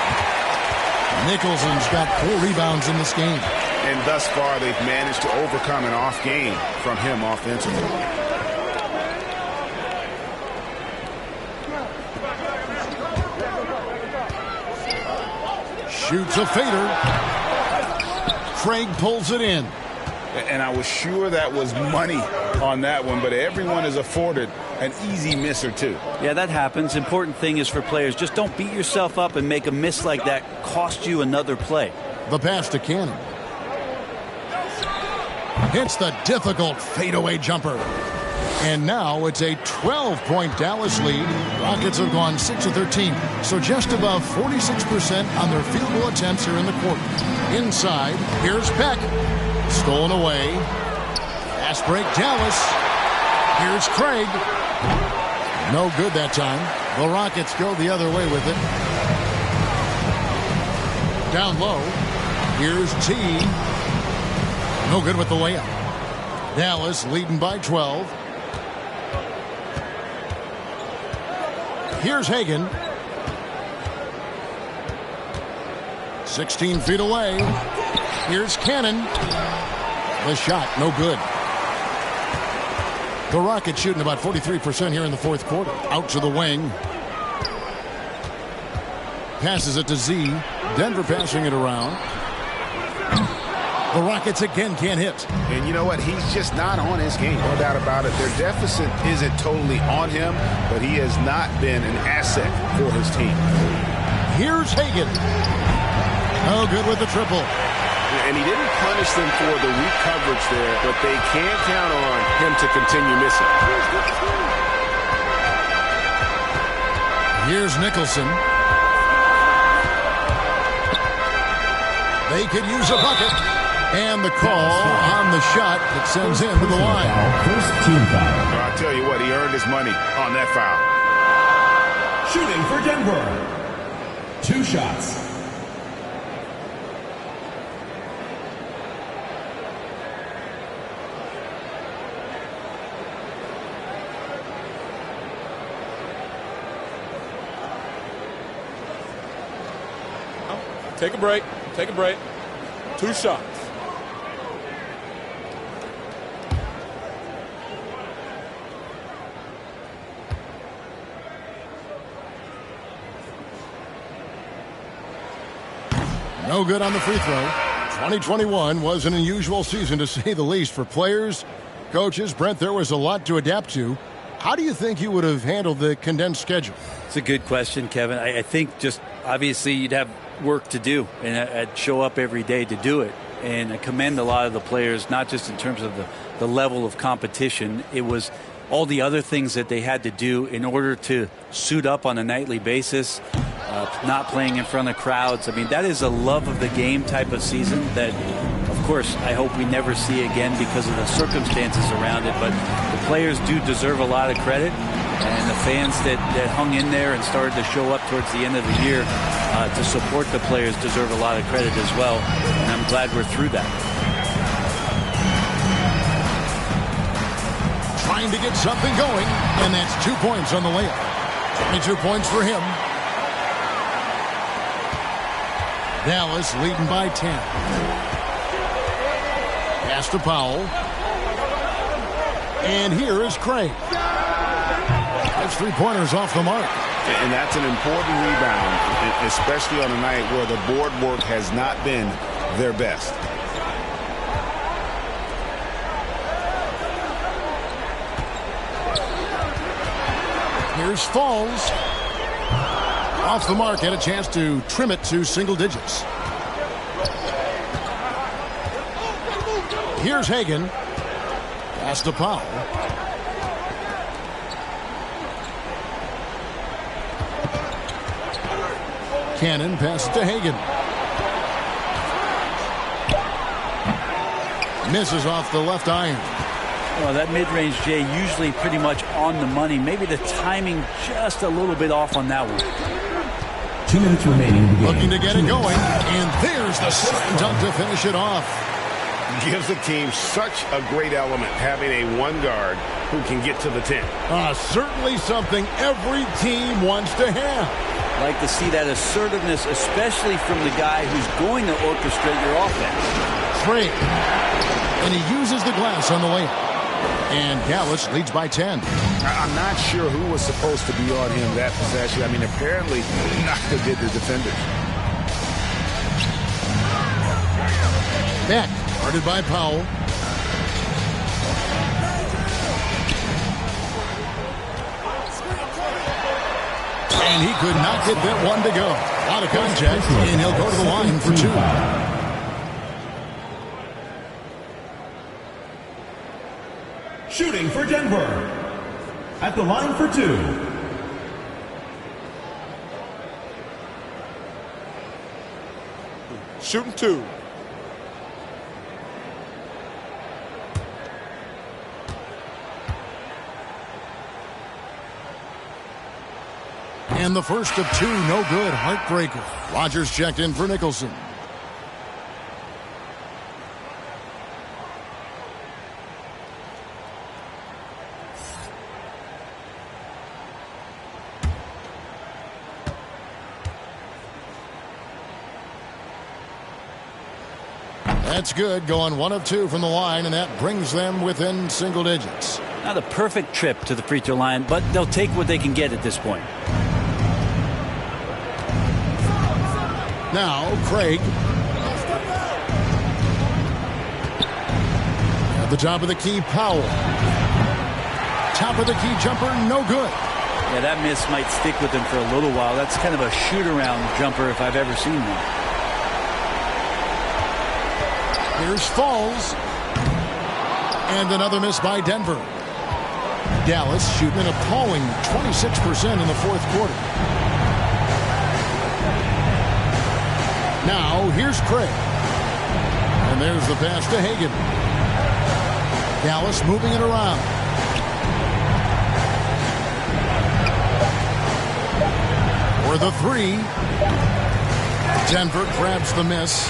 Nicholson's got 4 rebounds in this game. And thus far, they've managed to overcome an off game from him offensively. Shoots a fader. Craig pulls it in. And I was sure that was money on that one, but everyone is afforded an easy miss or two. Yeah, that happens. Important thing is for players, just don't beat yourself up and make a miss like that cost you another play. The pass to Cannon. Hits the difficult fadeaway jumper. And now it's a 12-point Dallas lead. Rockets have gone 6 of 13, so just above 46% on their field goal attempts here in the quarter. Inside, here's Peck. Stolen away. Fast break, Dallas. Here's Craig. No good that time. The Rockets go the other way with it. Down low. Here's T. No good with the layup. Dallas leading by 12. Here's Hagan. 16 feet away. Here's Cannon. The shot, no good. The Rockets shooting about 43% here in the fourth quarter. Out to the wing. Passes it to Z. Denver passing it around. The Rockets again can't hit. And you know what? He's just not on his game. No doubt about it. Their deficit isn't totally on him, but he has not been an asset for his team. Here's Hagan. Oh, good with the triple. And he didn't punish them for the weak coverage there, but they can't count on him to continue missing. Here's Nicholson. They could use a bucket. And the call on the shot that sends him to the line. First team foul. I'll tell you what, he earned his money on that foul. Shooting for Denver. 2 shots. Take a break. Take a break. 2 shots. No good on the free throw. 2021 was an unusual season, to say the least, for players, coaches. Brent, there was a lot to adapt to. How do you think you would have handled the condensed schedule? It's a good question, Kevin. I think just obviously you'd have work to do, and I'd show up every day to do it. And I commend a lot of the players, not just in terms of the level of competition. It was all the other things that they had to do in order to suit up on a nightly basis, not playing in front of crowds. I mean, that is a love of the game type of season that, of course, I hope we never see again because of the circumstances around it. But the players do deserve a lot of credit, and the fans that hung in there and started to show up towards the end of the year to support the players deserve a lot of credit as well. And I'm glad we're through that. Trying to get something going, and that's 2 points on the layup. 22 points for him. Dallas leading by 10. Pass to Powell. And here is Craig. That's 3-pointers off the mark. And that's an important rebound, especially on a night where the board work has not been their best. Here's Falls. Off the mark, had a chance to trim it to single digits. Here's Hagan. Pass to Powell. Cannon passes to Hagan. Misses off the left iron. Well, that mid-range, Jay, usually pretty much on the money. Maybe the timing just a little bit off on that one. 2 minutes remaining in the game. Looking to get it going. And there's the slam dunk to finish it off. Gives the team such a great element, having a one guard who can get to the 10. Certainly something every team wants to have. Like to see that assertiveness, especially from the guy who's going to orchestrate your offense. Trey. And he uses the glass on the layup. And Dallas leads by 10. I'm not sure who was supposed to be on him that possession. I mean, apparently neither did the defenders. Beck, guarded by Powell. And he could not get that one to go. Out of contact, and he'll go to the line for 2. Shooting for Denver. At the line for 2. Shooting 2. And the first of 2, no good. Heartbreaker. Rogers checked in for Nicholson. That's good, going 1 of 2 from the line, and that brings them within single digits. Not a perfect trip to the free throw line, but they'll take what they can get at this point. Now, Craig. At the top of the key, Powell. Top of the key jumper, no good. Yeah, that miss might stick with him for a little while. That's kind of a shoot-around jumper if I've ever seen one. Here's Falls. And another miss by Denver. Dallas shooting an appalling 26% in the fourth quarter. Now, here's Craig. And there's the pass to Hagan. Dallas moving it around. For the three. Denver grabs the miss.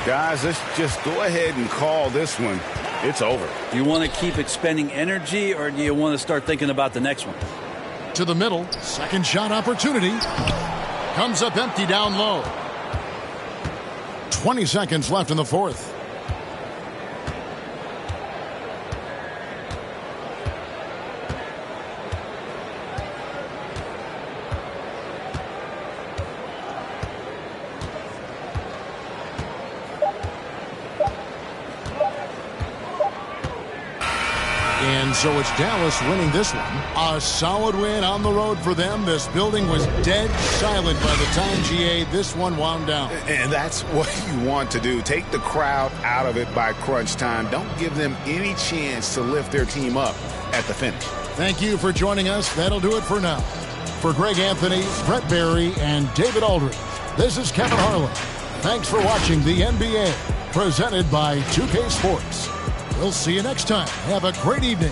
Guys, let's just go ahead and call this one. It's over. Do you want to keep expending energy, or do you want to start thinking about the next one? To the middle. Second shot opportunity. Comes up empty down low. 20 seconds left in the fourth. And so it's Dallas winning this one. A solid win on the road for them. This building was dead silent by the time, GA, this one wound down. And that's what you want to do. Take the crowd out of it by crunch time. Don't give them any chance to lift their team up at the finish. Thank you for joining us. That'll do it for now. For Greg Anthony, Brett Barry, and David Aldridge, this is Kevin Harlan. Thanks for watching the NBA, presented by 2K Sports. We'll see you next time. Have a great evening.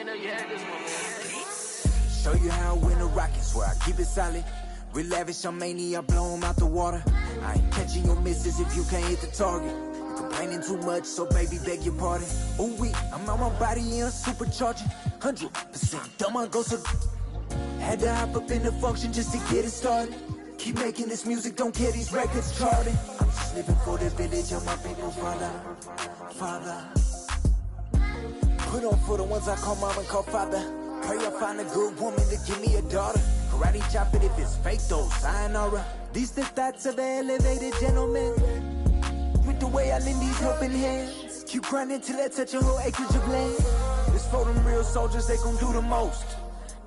know you had this one, man. Show you how I win the Rockets, where I keep it solid. Real lavish, I'm mania, blow 'em out the water. I ain't catching your misses if you can't hit the target. You complaining too much, so baby, beg your pardon. Ooh, I'm on my body and supercharging. 100% dumb, I go so. Had to hop up in the function just to get it started. Keep making this music, don't care these records charting. I'm just living for the village of my people, Father. Put on for the ones I call mom and call father. Pray I find a good woman to give me a daughter. Karate chop it if it's fake though, sayonara. These the thoughts of an elevated gentleman. With the way I lend these helping hands. Keep grinding till I touch a whole acreage of land. This for them real soldiers, they gon' do the most.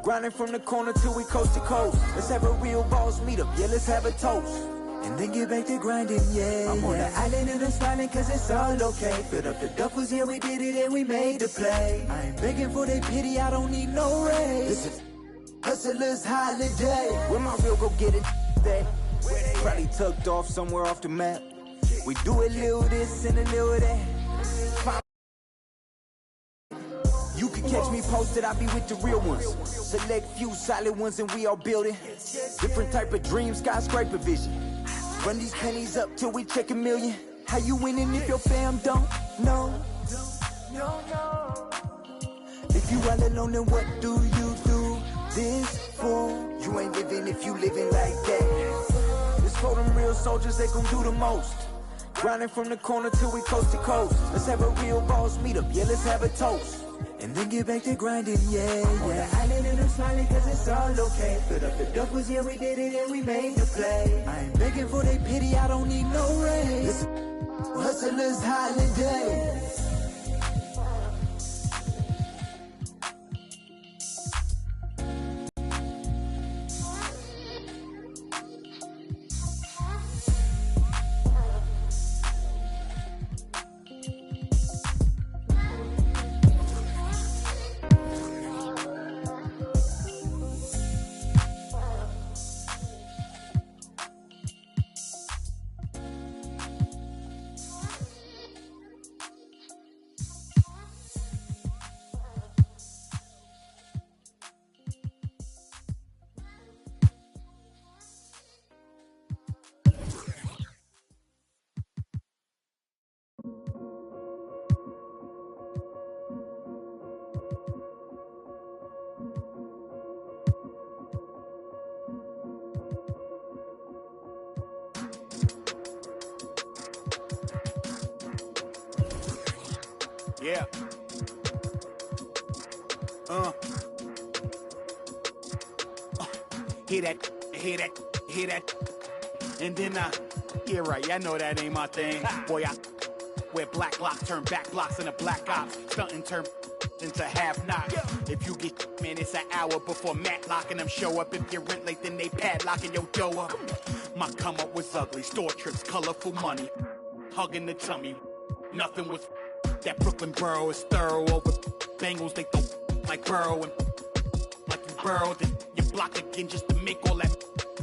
Grinding from the corner till we coast to coast. Let's have a real boss meet up, yeah, let's have a toast. And then get back to grinding, yeah. I'm on the island and I'm smiling cause it's all okay. Filled up the duffels, yeah, we did it and we made the play. I ain't begging for their pity, I don't need no raise. This is hustler's holiday. Where my real go get it day? Probably tucked off somewhere off the map. We do a little this and a little that. You can catch me posted, I be with the real ones. Select few solid ones and we all building. Different type of dream, skyscraper vision. Run these pennies up till we check 1,000,000. How you winning if your fam don't know? If you all alone, then what do you do this for? You ain't living if you living like that. It's for them real soldiers, they gon' do the most. Grinding from the corner till we coast to coast. Let's have a real boss meet up, yeah, let's have a toast. And then get back to grinding, yeah. On the island and I'm smiling cause it's all okay. Filled up the duffels, yeah, we did it and we made the play. I ain't begging for their pity, I don't need no raise. Hustler's holiday. Yeah. Hear that. And then yeah, right, yeah, I know that ain't my thing. Boy, I wear black locks, turn back blocks into black ops, stunting turn into half knocks. If you get, man, it's an hour before Matlock and them show up. If you're rent late, then they padlocking your dough up. My come up was ugly, store trips, colorful money, hugging the tummy. Nothing was that Brooklyn borough is thorough over Bengals. They don't like Burrow and like you burrowed then you block again just to make all that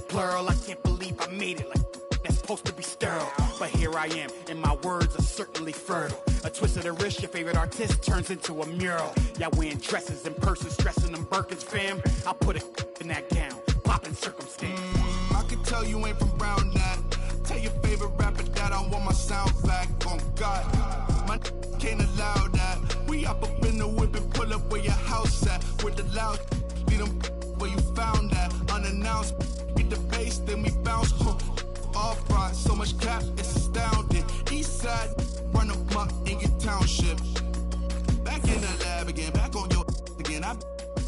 plural. I can't believe I made it like that's supposed to be sterile. But here I am, and my words are certainly fertile. A twist of the wrist, your favorite artist turns into a mural. Y'all wearing dresses in person, stressing them Birkins, fam. I'll put a in that gown, popping circumstance. I can tell you ain't from Brown that. Tell your favorite rapper that I want my sound back. On God, my can't allow that. We up in the whip and pull up where your house at. With the loud, beat them where you found that. Unannounced, get the bass, then we bounce. Off right, so much cap, it's astounding. East side, run up my Inget Township. Back in the lab again, back on your again. I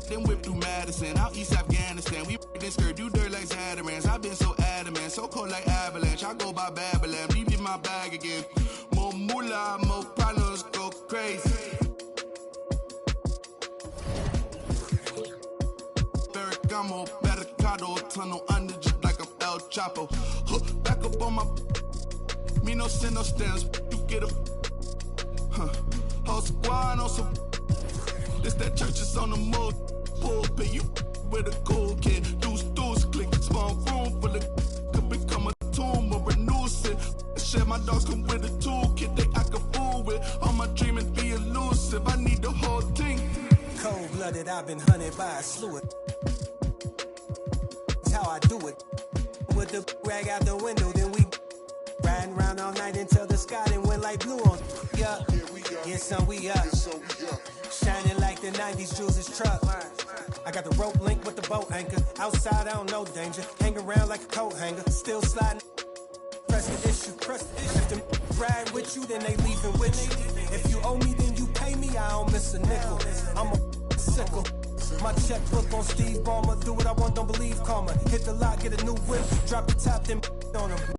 then whip through Madison, out East Afghanistan. We this skirt, do dirt like Zatarans. I've been so adamant, so cold like avalanche. I go by Babylon, leave in my bag again. More moolah, more problems, go crazy. Ferragamo, Barricado, tunnel under just like I'm El Chapo. Back up on my, me no send no stamps, you get a, whole squad on some, this that church is on the move, pulpit, you with a cool kid, deuce, click, small room full of, could become a tomb or a nuisance. Shit, my dogs come with a toolkit, they act a fool with, all my dreaming be elusive, I need the whole thing. Cold-blooded, I've been hunted by a slew of. That's how I do it. With the rag out the window, then we riding around all night until the sky then went like blue on. Yeah, yes, son, we up. Shining like the 90s Jules' truck. I got the rope link with the boat anchor. Outside, I don't know danger. Hang around like a coat hanger. Still sliding. Press the issue. If them ride with you, then they leaving with you. If you owe me, then you pay me. I don't miss a nickel. I'm a sickle. My checkbook on Steve Ballmer. Do what I want, don't believe karma. Hit the lot, get a new whip. Drop the top, then on them.